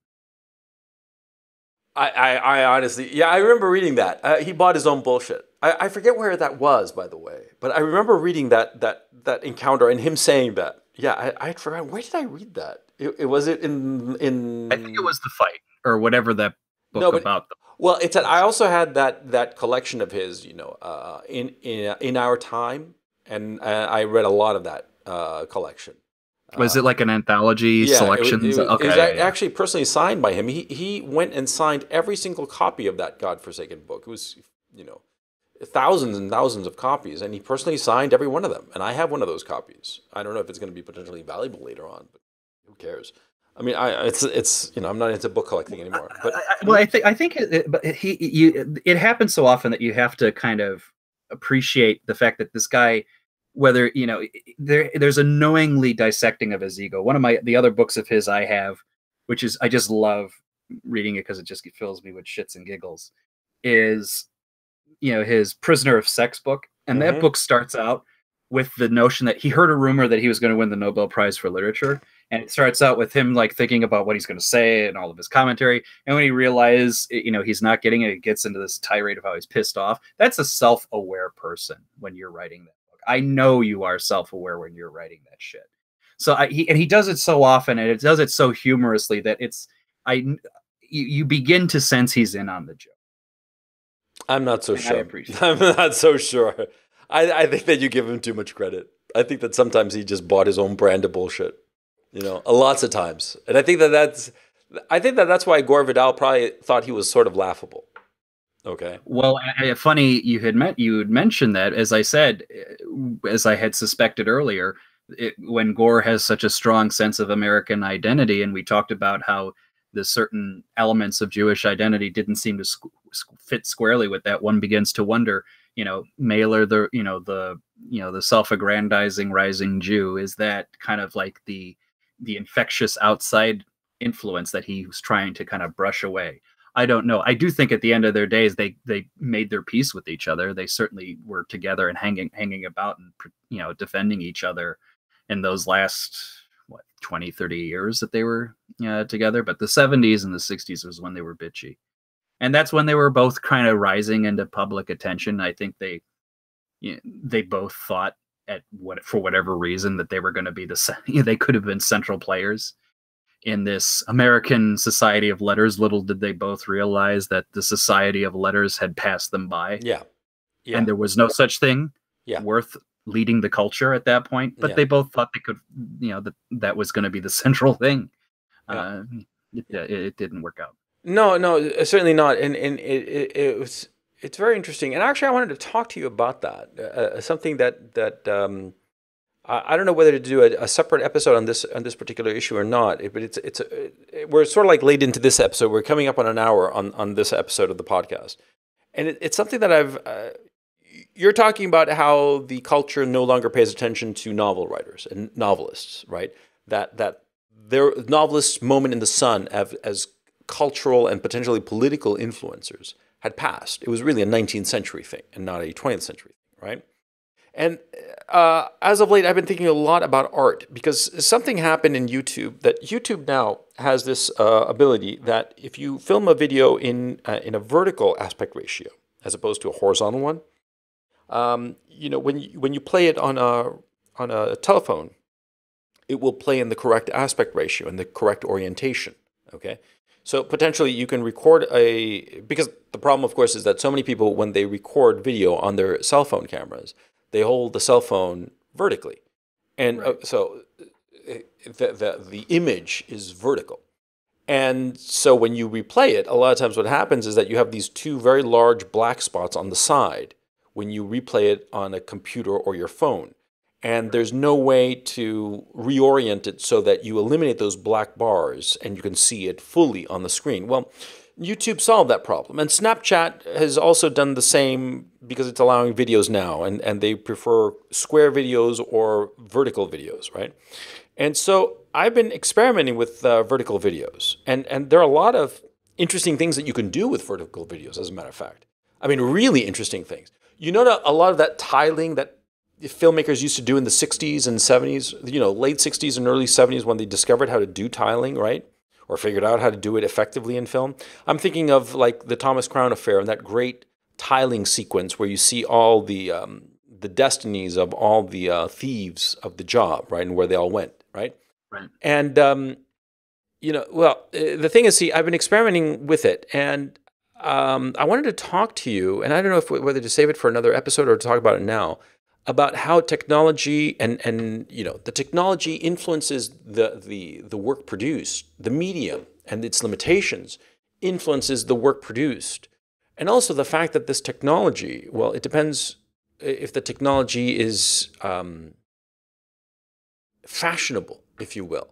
I honestly, yeah, I remember reading that. He bought his own bullshit. I forget where that was, by the way, but I remember reading that encounter and him saying that. Yeah, I had forgotten. Where did I read that? It was it in. I think it was The Fight or whatever that book about. Well, I also had that collection of his, you know, in our time, and I read a lot of that collection. Was it like an anthology selections? It was actually personally signed by him. He went and signed every single copy of that godforsaken book. It was, you know, thousands and thousands of copies, and he personally signed every one of them. And I have one of those copies. I don't know if it's going to be potentially valuable later on, but who cares? I mean, it's I'm not into book collecting anymore. But I think it happens so often that you have to kind of appreciate the fact that this guy, whether there's a knowingly dissecting of his ego. One of the other books of his I have, which is I just love reading it because it fills me with shits and giggles, is his Prisoner of Sex book, and that book starts out with the notion that he heard a rumor that he was going to win the Nobel Prize for Literature. And it starts out with him like thinking about what he's going to say and all of his commentary. And when he realizes, he's not getting it, he gets into this tirade of how he's pissed off. That's a self-aware person when you're writing that book. I know you are self-aware when you're writing that shit. So he does it so often, and it does it so humorously that you begin to sense he's in on the joke. I'm not so sure. I'm not so sure. I think that you give him too much credit. I think that sometimes he just bought his own brand of bullshit. Lots of times. And I think that's why Gore Vidal probably thought he was sort of laughable. Okay. Well, funny you had mentioned that, as I said, as I had suspected earlier, when Gore has such a strong sense of American identity, and we talked about how the certain elements of Jewish identity didn't seem to fit squarely with that, one begins to wonder, Mailer, the self-aggrandizing rising Jew, is that kind of like the infectious outside influence that he was trying to kind of brush away? I don't know. I do think at the end of their days, they made their peace with each other. They certainly were together and hanging about and, defending each other in those last, 20, 30 years that they were together. But the 70s and the 60s was when they were bitchy. And that's when they were both kind of rising into public attention. I think they both thought for whatever reason that they were going to be they could have been central players in this American Society of Letters. Little did they both realize that the Society of Letters had passed them by. Yeah. And there was no such thing worth leading the culture at that point. But they both thought they could, that was going to be the central thing. It didn't work out. No, certainly not. And it's very interesting. And actually, I wanted to talk to you about that. Something that I don't know whether to do a separate episode on this particular issue or not. But we're sort of like late into this episode. We're coming up on an hour on this episode of the podcast, and it's something that you're talking about how the culture no longer pays attention to novel writers and novelists, right? That their novelists' moment in the sun as cultural and potentially political influencers had passed. It was really a 19th century thing and not a 20th century thing, right? And as of late, I've been thinking a lot about art because something happened in YouTube that YouTube now has this ability that if you film a video in a vertical aspect ratio as opposed to a horizontal one, when you play it on a telephone, it will play in the correct aspect ratio and the correct orientation. Okay. So potentially you can record because the problem, of course, is that so many people, when they record video on their cell phone cameras, they hold the cell phone vertically. And so the image is vertical. And so when you replay it, a lot of times what happens is that you have these two very large black spots on the side when you replay it on a computer or your phone. And there's no way to reorient it so that you eliminate those black bars and you can see it fully on the screen. Well, YouTube solved that problem. And Snapchat has also done the same because it's allowing videos now. And they prefer square videos or vertical videos, right? And so I've been experimenting with vertical videos. And there are a lot of interesting things that you can do with vertical videos, as a matter of fact. I mean, really interesting things. You know that a lot of that tiling that filmmakers used to do in the 60s and 70s, late 60s and early 70s when they discovered how to do tiling, right? Or figured out how to do it effectively in film. I'm thinking of like the Thomas Crown Affair and that great tiling sequence where you see all the destinies of all the thieves of the job, right? And where they all went, right? Right. And, the thing is, see, I've been experimenting with it and I wanted to talk to you, and I don't know whether to save it for another episode or to talk about it now, about how technology and the technology influences the work produced, the medium and its limitations influences the work produced, And also the fact that this technology, well, it depends if the technology is fashionable, if you will.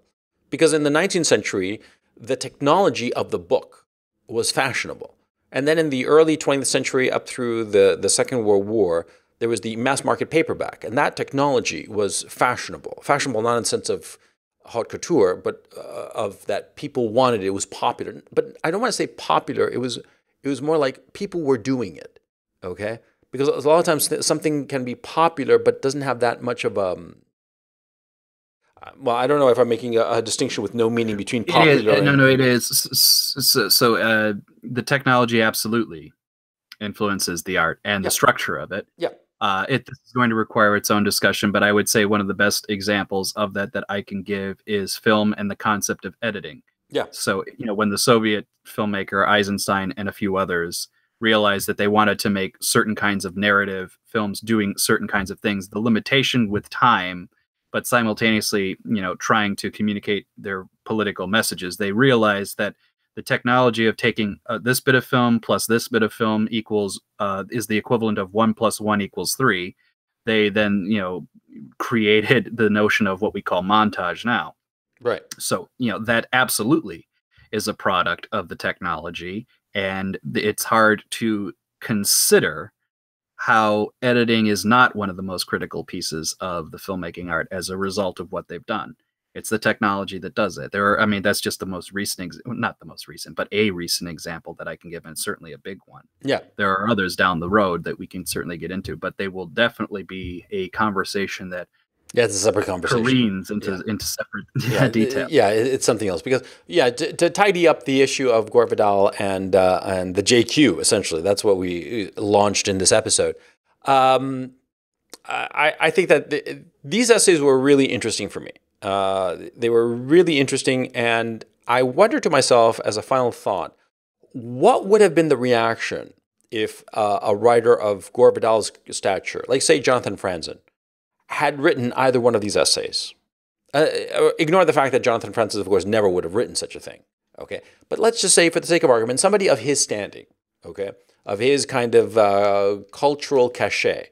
Because in the 19th century, the technology of the book was fashionable. And then in the early 20th century, up through the Second World War, there was the mass market paperback. And that technology was fashionable. Fashionable not in the sense of haute couture, but of that people wanted it. It was popular. But I don't want to say popular. It was more like people were doing it, okay? Because a lot of times something can be popular but doesn't have that much of a... Well, I don't know if I'm making a distinction with no meaning between popular and... No, it is. So the technology absolutely influences the art and the structure of it. Yeah. This is going to require its own discussion, but I would say one of the best examples of that I can give is film and the concept of editing. Yeah. So, when the Soviet filmmaker Eisenstein and a few others realized that they wanted to make certain kinds of narrative films doing certain kinds of things, the limitation with time, but simultaneously, trying to communicate their political messages, they realized that the technology of taking this bit of film plus this bit of film equals is the equivalent of 1 + 1 = 3. They then, created the notion of what we call montage now. Right. So, that absolutely is a product of the technology, and it's hard to consider how editing is not one of the most critical pieces of the filmmaking art as a result of what they've done. It's the technology that does it. That's just the most recent, not the most recent, but a recent example that I can give, and certainly a big one. Yeah. There are others down the road that we can certainly get into, but they will definitely be a conversation that it's a separate conversation. Careens into separate detail. Yeah, it's something else. Because, to tidy up the issue of Gore Vidal and the JQ, essentially, that's what we launched in this episode. I think that these essays were really interesting for me. They were really interesting, and I wonder to myself, as a final thought, what would have been the reaction if a writer of Gore Vidal's stature, like, say, Jonathan Franzen, had written either one of these essays? Ignore the fact that Jonathan Franzen, of course, never would have written such a thing, okay? But let's just say, for the sake of argument, somebody of his standing, okay, of his kind of cultural cachet,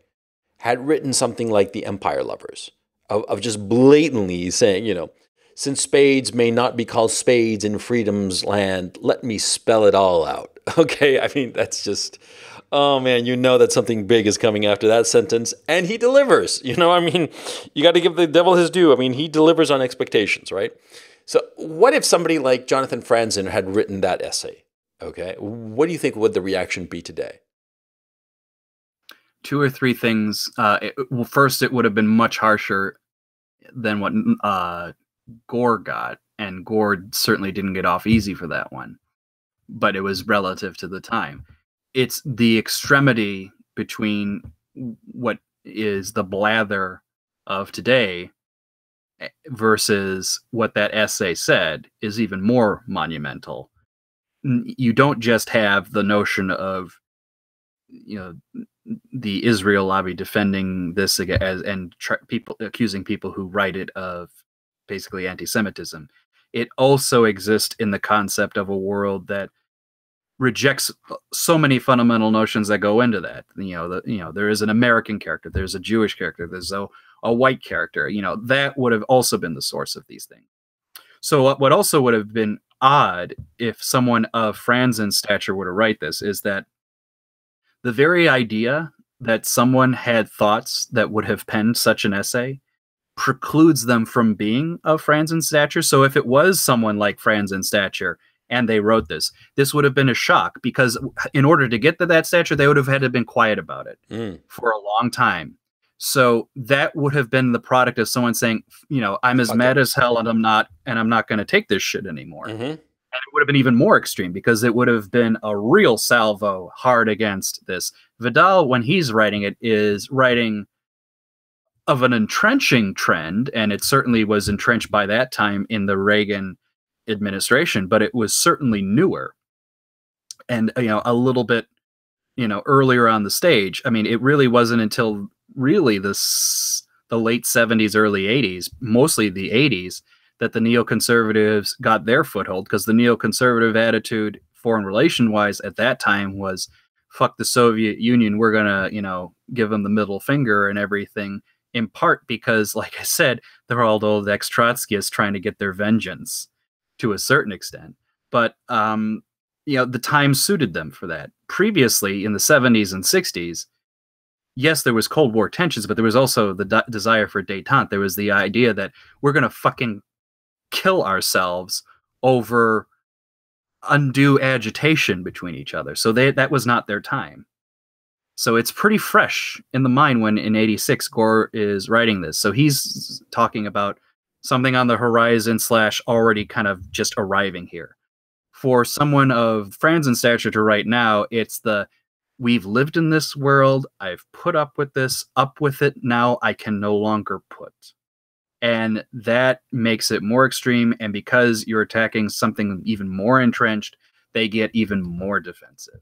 had written something like The Empire Lovers, of just blatantly saying, since spades may not be called spades in freedom's land, let me spell it all out, okay? I mean, that's just... Oh, man, that something big is coming after that sentence, and he delivers. You got to give the devil his due. He delivers on expectations, right? So what if somebody like Jonathan Franzen had written that essay, okay? What do you think would the reaction be today? 2 or 3 things. First, it would have been much harsher than what Gore got, and Gore certainly didn't get off easy for that one, but it was relative to the time. It's the extremity between what is the blather of today versus what that essay said is even more monumental. You don't just have the notion of, the Israel lobby defending this people accusing people who write it of basically anti-Semitism. It also exists in the concept of a world that rejects so many fundamental notions that go into that. There is an American character, there's a Jewish character, there's a white character. That would have also been the source of these things. So what also would have been odd if someone of Franzen's stature were to write this is that the very idea that someone had thoughts that would have penned such an essay precludes them from being of Franzen's stature. So if it was someone like Franzen's stature and they wrote this would have been a shock, because in order to get to that stature, they would have had to have been quiet about it for a long time. So that would have been the product of someone saying, I'm as mad as hell, and I'm not going to take this shit anymore. And it would have been even more extreme, because it would have been a real salvo hard against this. Vidal, when he's writing it, is writing of an entrenching trend, and it certainly was entrenched by that time in the Reagan administration, but it was certainly newer and a little bit earlier on the stage. It really wasn't until really the late 70s, early 80s, mostly the 80s, that the neoconservatives got their foothold, because the neoconservative attitude, foreign relation wise, at that time was fuck the Soviet Union, we're gonna, give them the middle finger and everything, in part because, like I said, they're all old ex-Trotskyists trying to get their vengeance to a certain extent. But, the time suited them for that. Previously, in the 70s and 60s, yes, there was Cold War tensions, but there was also the desire for détente. There was the idea that we're going to fucking kill ourselves over undue agitation between each other. So that was not their time. So it's pretty fresh in the mind when in 86 Gore is writing this. So he's talking about something on the horizon / already kind of just arriving here. For someone of Franzen's stature to write now, it's we've lived in this world, I've put up with it, now I can no longer put. And that makes it more extreme, and because you're attacking something even more entrenched, they get even more defensive.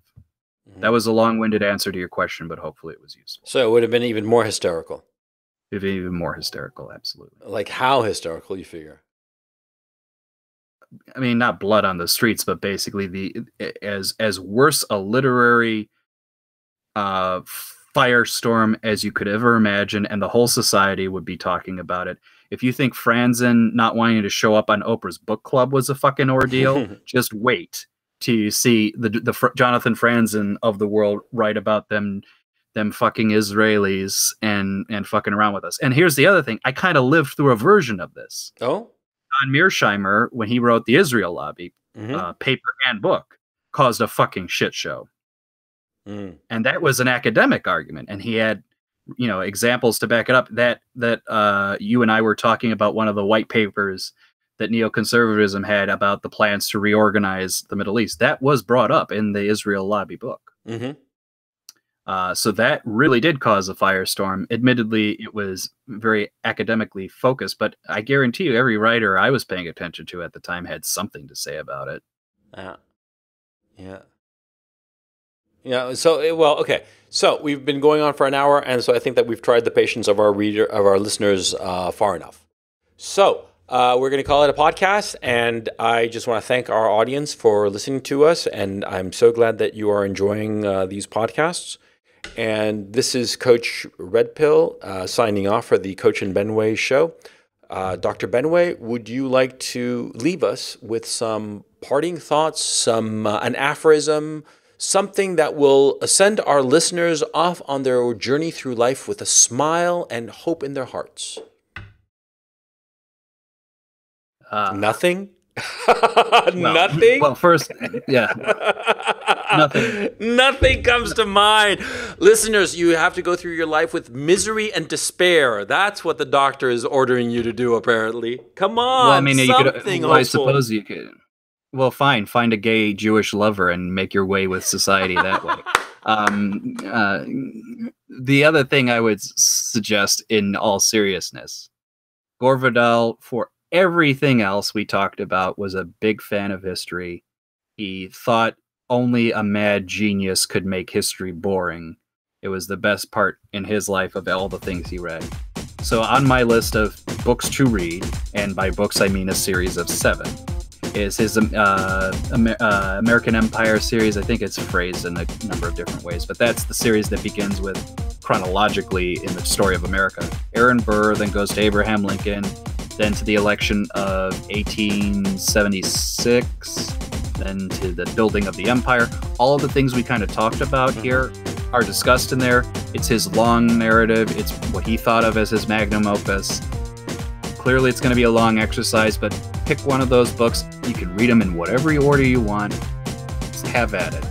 Mm-hmm. That was a long-winded answer to your question, but hopefully it was useful. So it would have been even more hysterical. It would be even more hysterical, absolutely. Like how hysterical, you figure? I mean, not blood on the streets, but basically as worse a literary firestorm as you could ever imagine, and the whole society would be talking about it. If you think Franzen not wanting to show up on Oprah's book club was a fucking ordeal, just wait till you see the Jonathan Franzen of the world write about them fucking Israelis and fucking around with us. And here's the other thing. I kind of lived through a version of this. Oh? John Mearsheimer, when he wrote the Israel Lobby paper and book, caused a fucking shit show. Mm. And that was an academic argument. And he had, examples to back it up. That you and I were talking about one of the white papers that neoconservatism had about the plans to reorganize the Middle East. That was brought up in the Israel Lobby book. Mm-hmm. So that really did cause a firestorm. Admittedly, it was very academically focused, but I guarantee you every writer I was paying attention to at the time had something to say about it. Yeah. So, okay. So we've been going on for an hour, and so I think that we've tried the patience of our listeners far enough. So we're going to call it a podcast, and I just want to thank our audience for listening to us, and I'm so glad that you are enjoying these podcasts. And this is Coach Red Pill signing off for the Coach and Benway show. Dr. Benway, would you like to leave us with some parting thoughts, an aphorism, something that will send our listeners off on their journey through life with a smile and hope in their hearts? Nothing? Nothing? Well, first, yeah. Nothing. Nothing comes to mind. Listeners, you have to go through your life with misery and despair. That's what the doctor is ordering you to do, apparently. Come on, well, I mean, something I suppose you could. Well, fine. Find a gay Jewish lover and make your way with society that way. The other thing I would suggest, in all seriousness, Gore Vidal, for everything else we talked about, was a big fan of history. He thought only a mad genius could make history boring. It was the best part in his life of all the things he read. So on my list of books to read, and by books I mean a series of 7, is his American Empire series. I think it's phrased in a number of different ways, but that's the series that begins with, chronologically, in the story of America, Aaron Burr, then goes to Abraham Lincoln, then to the election of 1876, then to the building of the empire. All of the things we kind of talked about here are discussed in there. It's his long narrative. It's what he thought of as his magnum opus. Clearly, it's going to be a long exercise, but pick one of those books. You can read them in whatever order you want. Just have at it.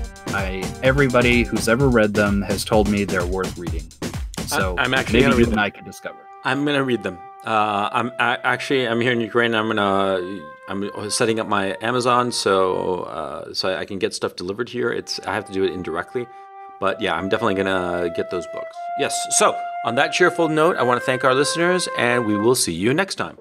Everybody who's ever read them has told me they're worth reading. So I'm actually maybe you and I can discover. I'm going to read them. I'm here in Ukraine. I'm setting up my Amazon so I can get stuff delivered here. I have to do it indirectly, but yeah, I'm definitely gonna get those books. Yes. So on that cheerful note, I want to thank our listeners, and we will see you next time.